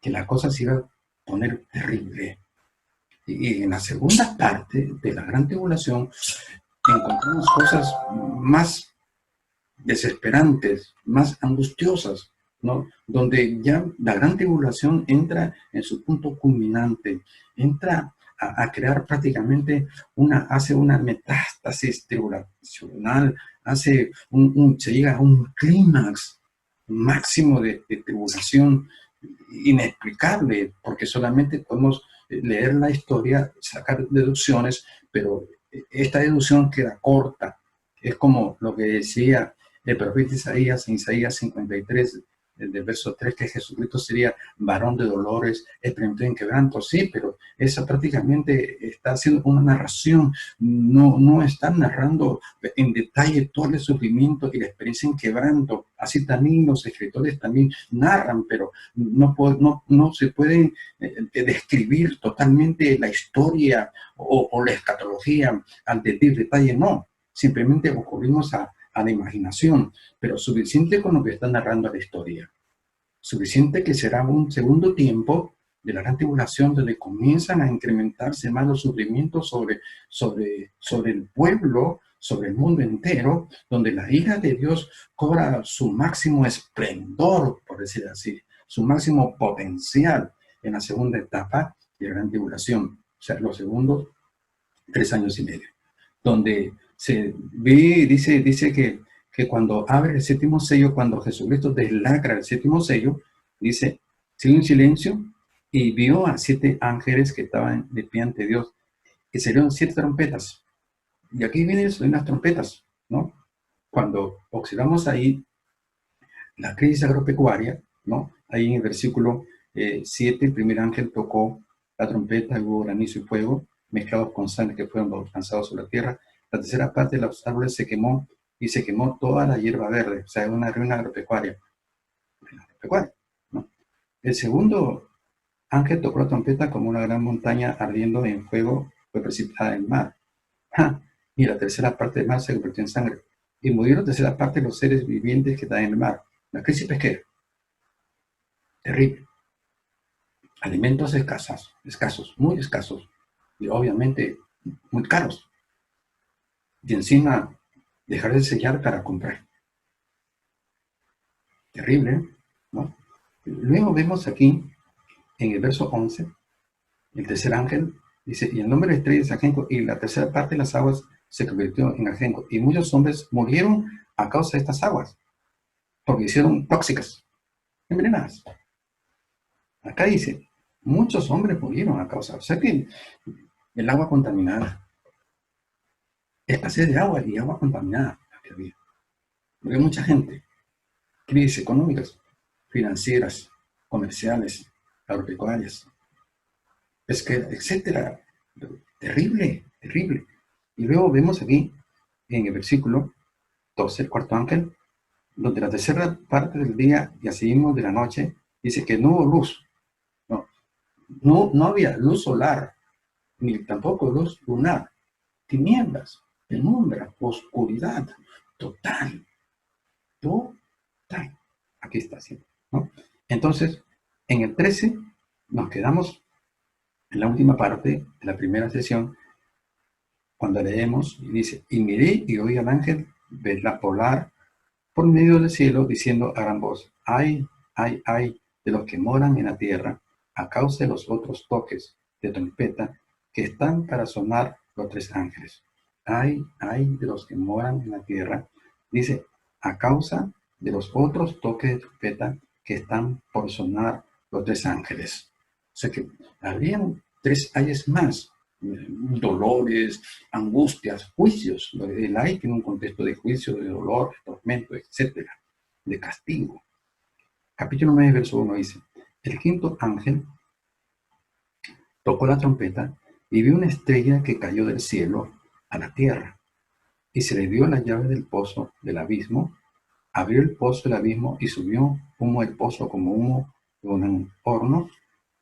que la cosa se iba a poner terrible. Y en la segunda parte de la gran tribulación encontramos cosas más desesperantes, más angustiosas, ¿no? Donde ya la gran tribulación entra en su punto culminante, entra a crear prácticamente hace una metástasis tribulacional, se llega a un clímax máximo de tribulación inexplicable, porque solamente podemos leer la historia, sacar deducciones, pero esta deducción queda corta. Es como lo que decía el profeta Isaías, en Isaías 53, del verso 3, que Jesucristo sería varón de dolores, experimentó en quebranto, sí, pero esa prácticamente está haciendo una narración, no está narrando en detalle todo el sufrimiento y la experiencia en quebranto. Así también los escritores también narran, pero no se pueden describir totalmente la historia o la escatología al detalle, no. Simplemente ocurrimos a la imaginación, pero suficiente con lo que está narrando la historia. Suficiente que será un segundo tiempo de la gran tribulación donde comienzan a incrementarse más los sufrimientos sobre el pueblo, sobre el mundo entero, donde la ira de Dios cobra su máximo esplendor, por decir así, su máximo potencial en la segunda etapa de la gran tribulación, o sea, los segundos 3 años y medio, donde se ve, dice que cuando abre el séptimo sello, cuando Jesucristo deslacra el séptimo sello, dice, sigue en silencio y vio a 7 ángeles que estaban de pie ante Dios, que salieron 7 trompetas. Y aquí vienen las trompetas, ¿no? Cuando observamos ahí la crisis agropecuaria, ¿no? Ahí en el versículo 7, el primer ángel tocó la trompeta, y hubo granizo y fuego, mezclados con sangre que fueron lanzados sobre la tierra. La tercera parte de los árboles se quemó y se quemó toda la hierba verde, o sea, una ruina agropecuaria, ¿no? El segundo ángel tocó la trompeta como una gran montaña ardiendo en fuego, fue precipitada en el mar. ¡Ja! Y la tercera parte del mar se convirtió en sangre. Y murieron la tercera parte de los seres vivientes que están en el mar. La crisis pesquera, terrible. Alimentos escasos, muy escasos. Y obviamente muy caros. Y encima dejar de sellar para comprar. Terrible, ¿no? Luego vemos aquí, en el verso 11, el tercer ángel dice, y el nombre de la estrella es ajenco, y la tercera parte de las aguas se convirtió en ajenco. Y muchos hombres murieron a causa de estas aguas, porque hicieron tóxicas, envenenadas. Acá dice, muchos hombres murieron a causa, o sea que el agua contaminada, escasez de agua y agua contaminada que había. Porque mucha gente, crisis económicas, financieras, comerciales, agropecuarias, pesqueras, etcétera. Terrible, terrible. Y luego vemos aquí, en el versículo 12, el cuarto ángel, donde la tercera parte del día y así mismo de la noche, dice que no hubo luz. No había luz solar, ni tampoco luz lunar. Tinieblas, penumbra, oscuridad, total. Total. Aquí está haciendo, ¿no? Entonces, en el 13 nos quedamos en la última parte de la primera sesión, cuando leemos y dice, y miré y oí al ángel volar por medio del cielo, diciendo a gran voz, ay, ay, ay, de los que moran en la tierra, a causa de los otros toques de trompeta que están para sonar los 3 ángeles. Ay, ay, de los que moran en la tierra, dice, a causa de los otros toques de trompeta que están por sonar los 3 ángeles. O sea que habrían 3 ayes más, dolores, angustias, juicios. El ay tiene un contexto de juicio, de dolor, de tormento, etcétera, de castigo. Capítulo 9, verso 1 dice, el quinto ángel tocó la trompeta y vio una estrella que cayó del cielo a la tierra, y se le dio la llave del pozo del abismo, abrió el pozo del abismo y subió humo del pozo como humo de un horno,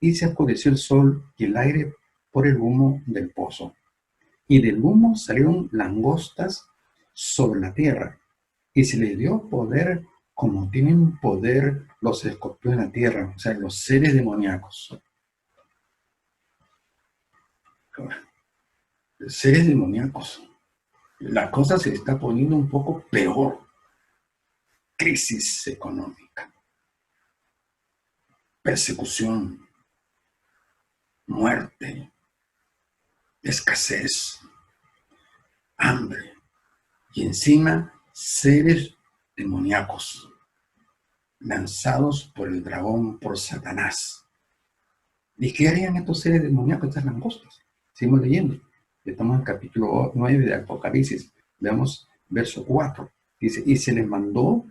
y se oscureció el sol y el aire por el humo del pozo. Y del humo salieron langostas sobre la tierra, y se les dio poder como tienen poder los escorpiones en la tierra, o sea, los seres demoníacos. Seres demoníacos. La cosa se está poniendo un poco peor. Crisis económica, persecución, muerte, escasez, hambre y encima seres demoníacos lanzados por el dragón, por Satanás. ¿Y qué harían estos seres demoníacos, estas langostas? Seguimos leyendo. Estamos en el capítulo 9 de Apocalipsis. Veamos verso 4. Dice, y se les mandó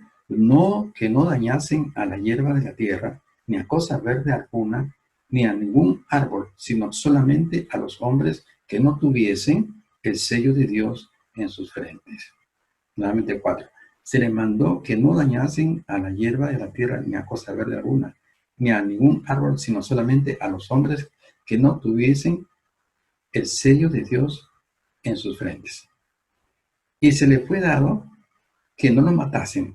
que no dañasen a la hierba de la tierra, ni a cosa verde alguna, ni a ningún árbol, sino solamente a los hombres que no tuviesen el sello de Dios en sus frentes. Nuevamente 4. Se les mandó que no dañasen a la hierba de la tierra, ni a cosa verde alguna, ni a ningún árbol, sino solamente a los hombres que no tuviesen el sello de Dios en sus frentes. Y se les fue dado que no los matasen,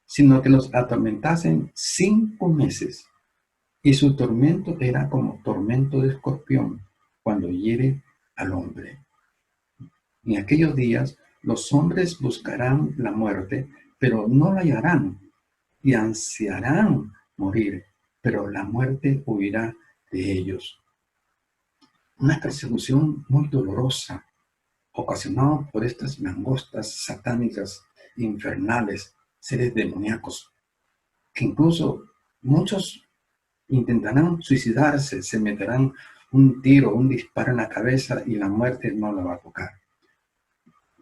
sino que los atormentasen 5 meses. Y su tormento era como tormento de escorpión cuando hiere al hombre. En aquellos días los hombres buscarán la muerte, pero no la hallarán, y ansiarán morir, pero la muerte huirá de ellos. Una persecución muy dolorosa, ocasionada por estas langostas satánicas, infernales, seres demoníacos, que incluso muchos intentarán suicidarse, se meterán un tiro, un disparo en la cabeza y la muerte no la va a tocar.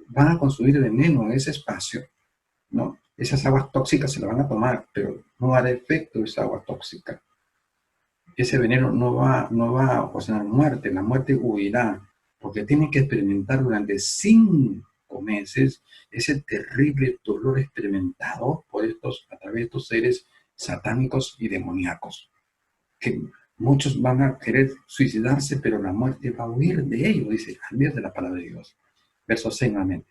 Van a consumir veneno en ese espacio, ¿no? Esas aguas tóxicas se la van a tomar, pero no hará efecto esa agua tóxica. Ese veneno no va a ocasionar muerte, la muerte huirá, porque tienen que experimentar durante 5 meses ese terrible dolor experimentado por a través de estos seres satánicos y demoníacos. Que muchos van a querer suicidarse, pero la muerte va a huir de ellos, dice, al medio de la palabra de Dios. Verso 6 nuevamente.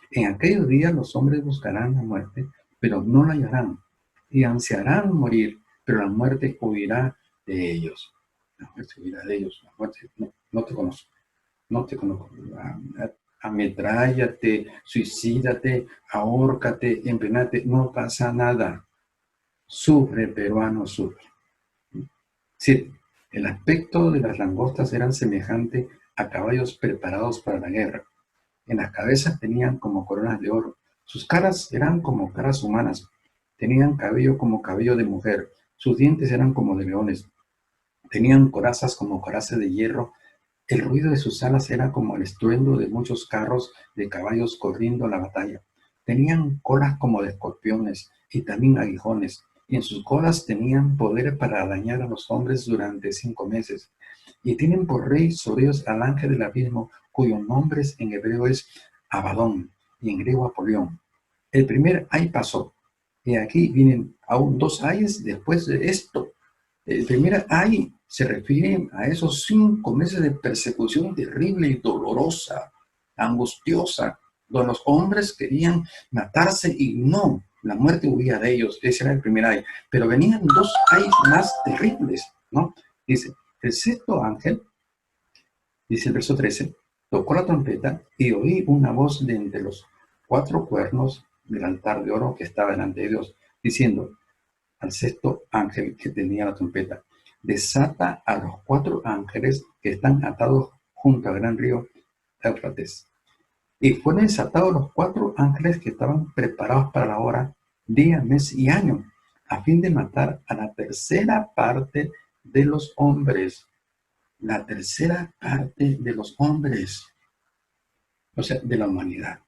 En aquellos días los hombres buscarán la muerte, pero no la hallarán, y ansiarán morir, pero la muerte huirá de ellos. La muerte huirá de ellos. La muerte, no te conozco. No te conozco. Ametrállate, suicídate, ahórcate, envenenate, no pasa nada. Sufre, peruano, sufre. Sí, el aspecto de las langostas era semejante a caballos preparados para la guerra. En las cabezas tenían como coronas de oro. Sus caras eran como caras humanas. Tenían cabello como cabello de mujer. Sus dientes eran como de leones. Tenían corazas como corazas de hierro. El ruido de sus alas era como el estruendo de muchos carros de caballos corriendo a la batalla. Tenían colas como de escorpiones y también aguijones. Y en sus colas tenían poder para dañar a los hombres durante 5 meses. Y tienen por rey sobre ellos al ángel del abismo, cuyo nombre en hebreo es Abadón y en griego Apolión. El primer ay pasó. Y aquí vienen aún 2 ayes después de esto. El primer ay se refiere a esos 5 meses de persecución terrible y dolorosa, angustiosa, donde los hombres querían matarse y no, la muerte huía de ellos. Ese era el primer ay. Pero venían 2 ayes más terribles, ¿no? Dice, el sexto ángel, dice el verso 13, tocó la trompeta y oí una voz de entre los 4 cuernos del altar de oro que estaba delante de Dios, diciendo al sexto ángel que tenía la trompeta, desata a los 4 ángeles que están atados junto al gran río Éufrates. Y fueron desatados los 4 ángeles que estaban preparados para la hora, día, mes y año, a fin de matar a la tercera parte de los hombres. La tercera parte de los hombres, o sea, de la humanidad.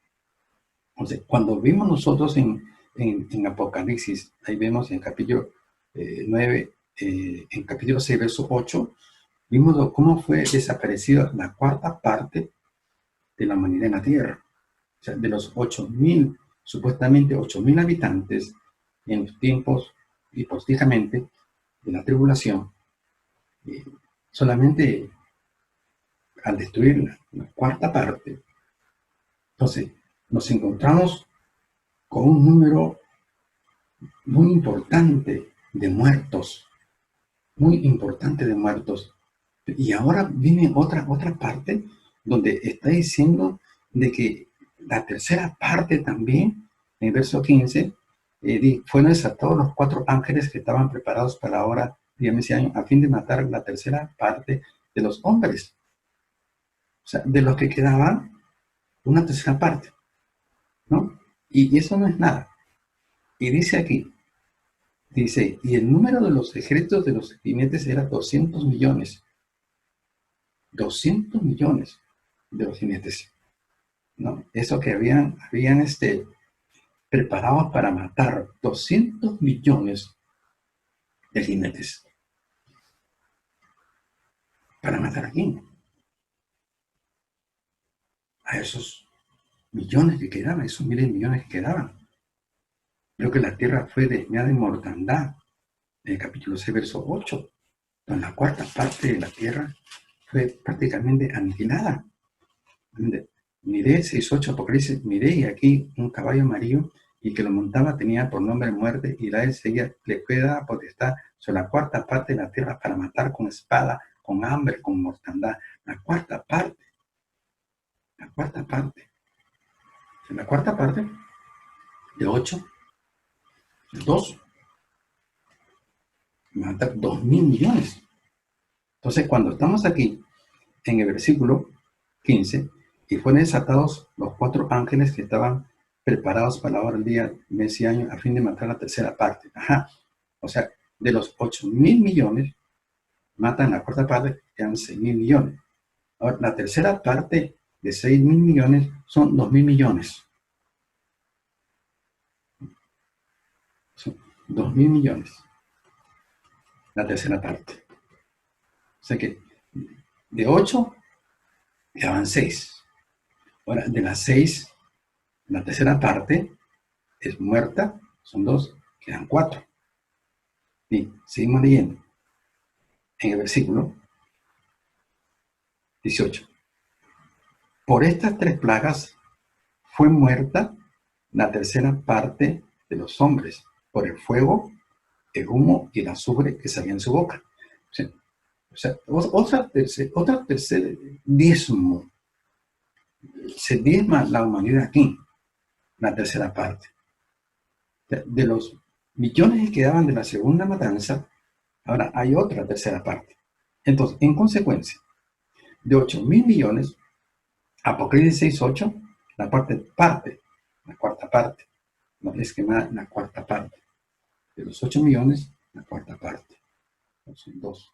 O sea, cuando vimos nosotros en Apocalipsis, ahí vemos en capítulo 9, en capítulo 6, verso 8, vimos cómo fue desaparecida la 4ª parte de la humanidad en la tierra. O sea, de los 8,000, supuestamente 8,000 habitantes en los tiempos hipotéticamente de la tribulación, solamente al destruir la 4ª parte, entonces nos encontramos con un número muy importante de muertos, muy importante de muertos. Y ahora viene otra parte donde está diciendo de que la tercera parte también, en el verso 15, fueron desatados los 4 ángeles que estaban preparados para la hora, dígame año, a fin de matar la tercera parte de los hombres. O sea, de los que quedaban, una tercera parte, ¿no? Y eso no es nada. Y dice aquí, dice, y el número de los ejércitos de los jinetes era 200 millones. 200 millones de los jinetes, ¿no? Eso que habían preparados para matar 200 millones de jinetes. ¿Para matar a quién? A esos millones que quedaban, esos miles de millones que quedaban. Creo que la tierra fue desviada en mortandad, en el capítulo 6, verso 8. En la cuarta parte de la tierra fue prácticamente aniquilada. Miré 6:8 Apocalipsis, miré y aquí un caballo amarillo y que lo montaba tenía por nombre muerte y la él seguía, le fue dada potestad sobre la cuarta parte de la tierra para matar con espada, con hambre, con mortandad. La cuarta parte. La cuarta parte. La cuarta parte de 8, 2, mata 2.000 millones. Entonces, cuando estamos aquí en el versículo 15, y fueron desatados los 4 ángeles que estaban preparados para la hora del día, mes y año, a fin de matar la tercera parte. Ajá. O sea, de los 8.000 millones, matan la cuarta parte, quedan 6.000 millones. Ahora, la tercera parte de 6.000 millones son 2.000 millones. Son 2.000 millones. La tercera parte. O sea que de 8 quedaban 6. Ahora, de las 6, la tercera parte es muerta, son 2, quedan 4. Y seguimos leyendo en el versículo 18. Por estas 3 plagas fue muerta la tercera parte de los hombres, por el fuego, el humo y el azufre que salía en su boca. O sea, otra tercer diezmo. Se diezma la humanidad aquí, la tercera parte. De los millones que quedaban de la segunda matanza, ahora hay otra tercera parte. Entonces, en consecuencia, de 8.000 millones, Apocalipsis 6:8, la cuarta parte, no es que más la cuarta parte. De los 8 millones, la cuarta parte. Son 2,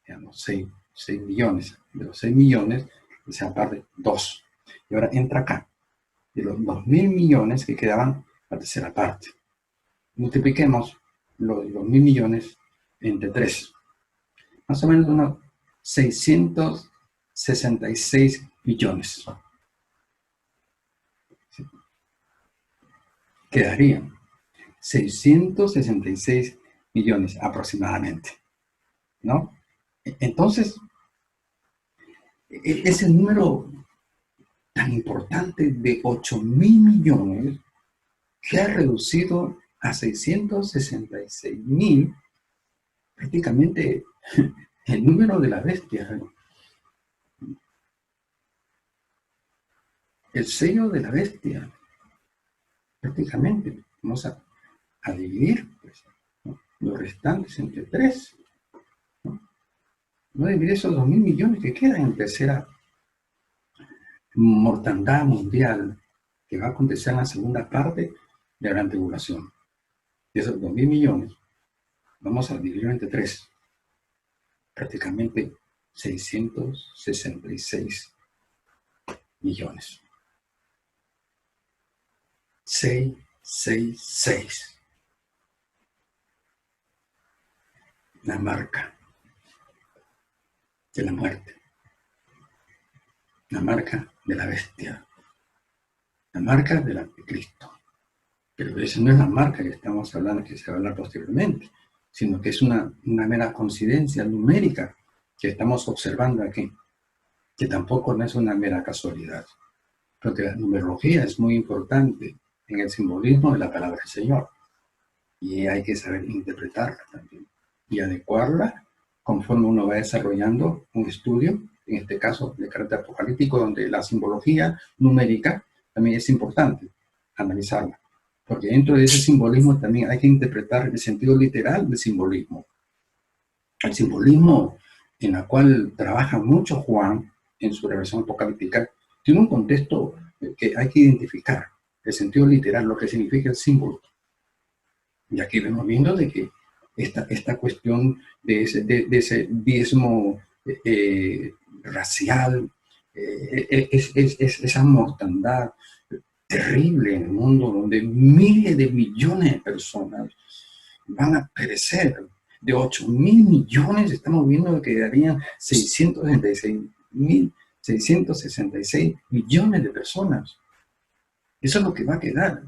digamos 6 millones. De los 6 millones, se aparte 2. Y ahora entra acá. De los 2.000 millones que quedaban, la tercera parte. Multipliquemos los 2.000 millones entre 3. Más o menos unos 666 millones. Quedarían 666 millones aproximadamente, ¿no? Entonces, ese número tan importante de 8.000 millones que ha reducido a 666.000, prácticamente el número de la bestia. El sello de la bestia, prácticamente. Vamos a dividir pues, ¿no? Los restantes entre 3. No dividir esos 2.000 millones que quedan en tercera mortandad mundial que va a acontecer en la segunda parte de la gran tribulación. De esos 2.000 millones, vamos a dividir entre 3. Prácticamente 666 millones. 666. La marca de la muerte. La marca de la bestia. La marca del anticristo. Pero esa no es la marca que estamos hablando, que se va a hablar posteriormente, sino que es una mera coincidencia numérica que estamos observando aquí, que tampoco no es una mera casualidad, porque la numerología es muy importante en el simbolismo de la palabra del Señor, y hay que saber interpretarla también, y adecuarla conforme uno va desarrollando un estudio, en este caso de carácter apocalíptico, donde la simbología numérica también es importante analizarla. Porque dentro de ese simbolismo también hay que interpretar el sentido literal del simbolismo. El simbolismo en el cual trabaja mucho Juan en su revelación apocalíptica tiene un contexto que hay que identificar, el sentido literal, lo que significa el símbolo. Y aquí vemos viendo de que esta cuestión de ese diezmo racial, esa mortandad, terrible en el mundo donde miles de millones de personas van a perecer. De 8.000 millones estamos viendo que quedarían 666 millones de personas. Eso es lo que va a quedar,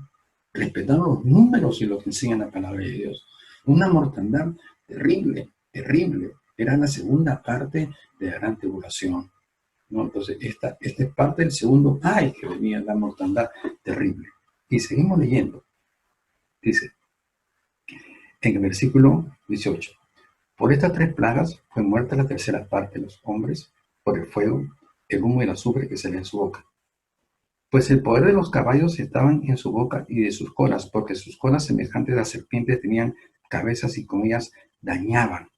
respetando los números y lo que enseña la palabra de Dios. Una mortandad terrible, terrible. Era la segunda parte de la gran tribulación, ¿no? Entonces, esta es parte del segundo ay que venía la mortandad terrible. Y seguimos leyendo. Dice, en el versículo 18, por estas 3 plagas fue muerta la tercera parte de los hombres, por el fuego, el humo y el azufre que salía en su boca. Pues el poder de los caballos estaban en su boca y de sus colas, porque sus colas semejantes a las serpientes tenían cabezas y con ellas dañaban.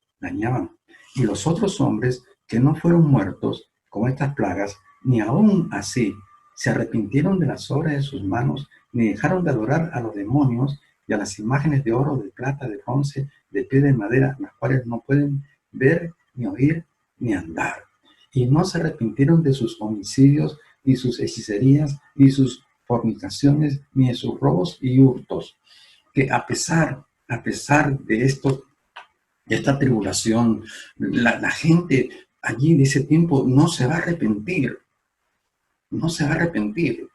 Y los otros hombres que no fueron muertos con estas plagas, ni aún así se arrepintieron de las obras de sus manos, ni dejaron de adorar a los demonios y a las imágenes de oro, de plata, de bronce, de piedra y madera, las cuales no pueden ver, ni oír, ni andar. Y no se arrepintieron de sus homicidios, ni sus hechicerías, ni sus fornicaciones, ni de sus robos y hurtos. Que a pesar de esto, de esta tribulación, la gente allí de ese tiempo no se va a arrepentir, no se va a arrepentir,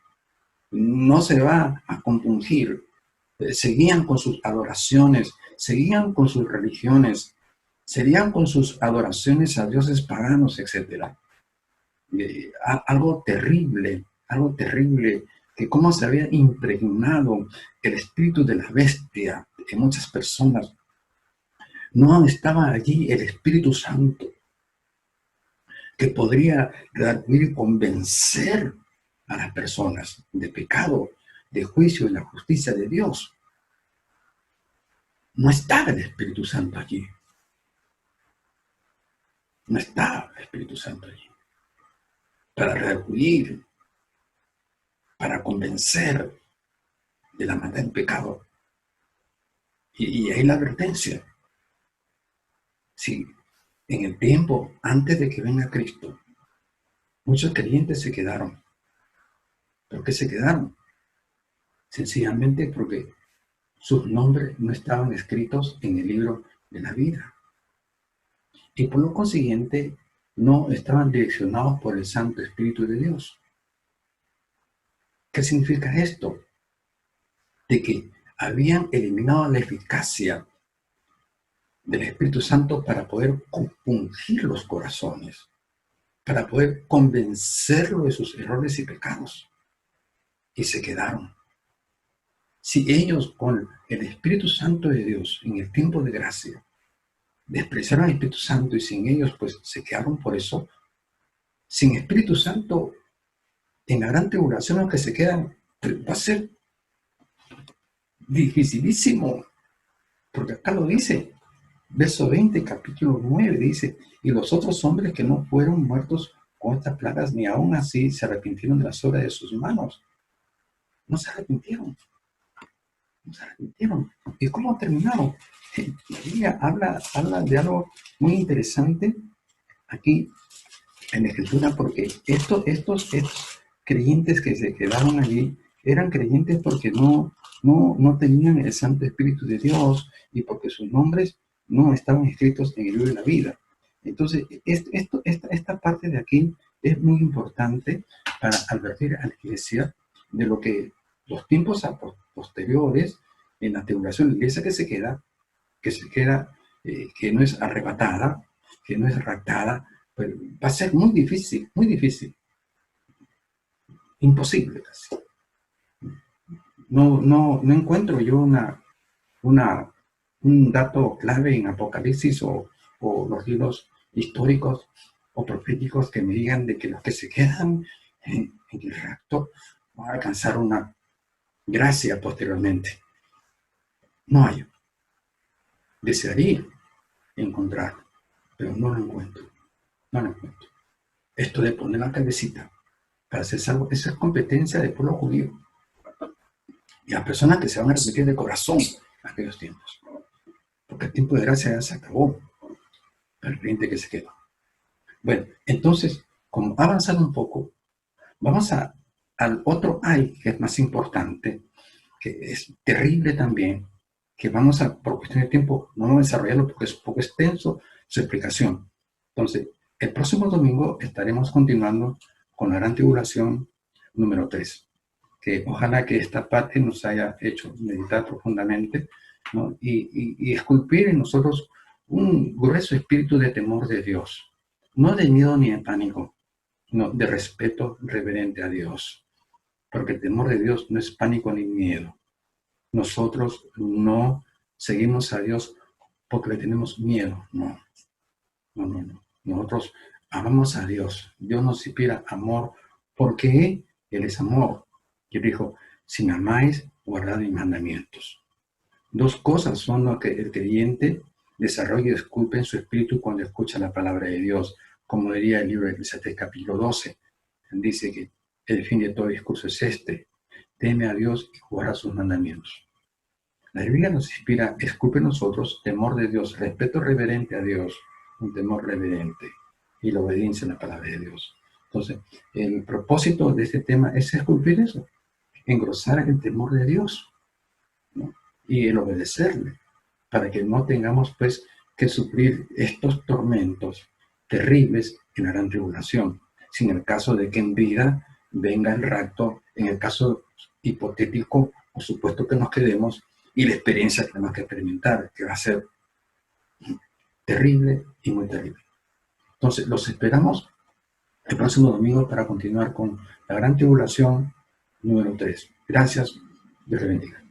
no se va a compungir. Seguían con sus adoraciones, seguían con sus religiones, seguían con sus adoraciones a dioses paganos, etc. Algo terrible, que cómo se había impregnado el espíritu de la bestia en muchas personas. No estaba allí el Espíritu Santo que podría realmente convencer a las personas de pecado, de juicio y la justicia de Dios. No estaba el Espíritu Santo allí. No estaba el Espíritu Santo allí para rehuir, para convencer de la maldad del pecado. Y ahí la advertencia. Si en el tiempo antes de que venga Cristo, muchos creyentes se quedaron. ¿Por qué se quedaron? Sencillamente porque sus nombres no estaban escritos en el libro de la vida. Y por lo consiguiente, no estaban direccionados por el Santo Espíritu de Dios. ¿Qué significa esto? De que habían eliminado la eficacia del Espíritu Santo para poder compungir los corazones, para poder convencerlo de sus errores y pecados. Y se quedaron. Si ellos con el Espíritu Santo de Dios en el tiempo de gracia despreciaron al Espíritu Santo y sin ellos pues se quedaron por eso, sin Espíritu Santo en la gran tribulación lo que se quedan va a ser dificilísimo, porque acá lo dice, verso 20, capítulo 9 dice, y los otros hombres que no fueron muertos con estas plagas ni aún así se arrepintieron de las obras de sus manos. No se arrepintieron. ¿Y cómo terminaron? La Biblia habla de algo muy interesante aquí en la Escritura, porque estos creyentes que se quedaron allí eran creyentes porque no tenían el Santo Espíritu de Dios y porque sus nombres no estaban escritos en el libro de la vida. Entonces, esta parte de aquí es muy importante para advertir a la iglesia de lo que los tiempos posteriores en la tribulación, la iglesia que se queda, que no es arrebatada, que no es raptada, pues va a ser muy difícil, imposible casi. No encuentro yo un dato clave en Apocalipsis o los libros históricos o proféticos que me digan de que los que se quedan en el rapto van a alcanzar una gracia posteriormente. No hay. Desearía encontrarlo, pero no lo encuentro. Esto de poner la cabecita para ser salvo, esa es competencia del pueblo judío. Y las personas que se van a arrepentir de corazón en aquellos tiempos. Porque el tiempo de gracia ya se acabó. El creyente que se quedó. Bueno, entonces, como ha avanzado un poco, vamos a al otro ay, que es más importante, que es terrible también, que vamos a, por cuestión de tiempo, no vamos a desarrollarlo porque es un poco extenso su explicación. Entonces, el próximo domingo estaremos continuando con la gran tribulación número 3, que ojalá que esta parte nos haya hecho meditar profundamente, ¿no? y esculpir en nosotros un grueso espíritu de temor de Dios, no de miedo ni de pánico, sino de respeto reverente a Dios, porque el temor de Dios no es pánico ni miedo. Nosotros no seguimos a Dios porque le tenemos miedo, no, no, no, no. Nosotros amamos a Dios. Dios nos inspira amor porque Él es amor. Y Él dijo, si me amáis, guardad mis mandamientos. Dos cosas son lo que el creyente desarrolla y desculpe en su espíritu cuando escucha la palabra de Dios. Como diría el libro de Eclesiastés capítulo 12, dice que el fin de todo discurso es este: teme a Dios y guarda sus mandamientos. La Biblia nos inspira, esculpe en nosotros temor de Dios, respeto reverente a Dios, un temor reverente y la obediencia a la palabra de Dios. Entonces, el propósito de este tema es esculpir eso, engrosar el temor de Dios, ¿no? Y el obedecerle, para que no tengamos pues que sufrir estos tormentos terribles en la gran tribulación, si en el caso de que en vida venga el rapto, en el caso hipotético o supuesto que nos quedemos, y la experiencia que tenemos que experimentar, que va a ser terrible y muy terrible. Entonces, los esperamos el próximo domingo para continuar con la gran tribulación número 3. Gracias, Dios te bendiga.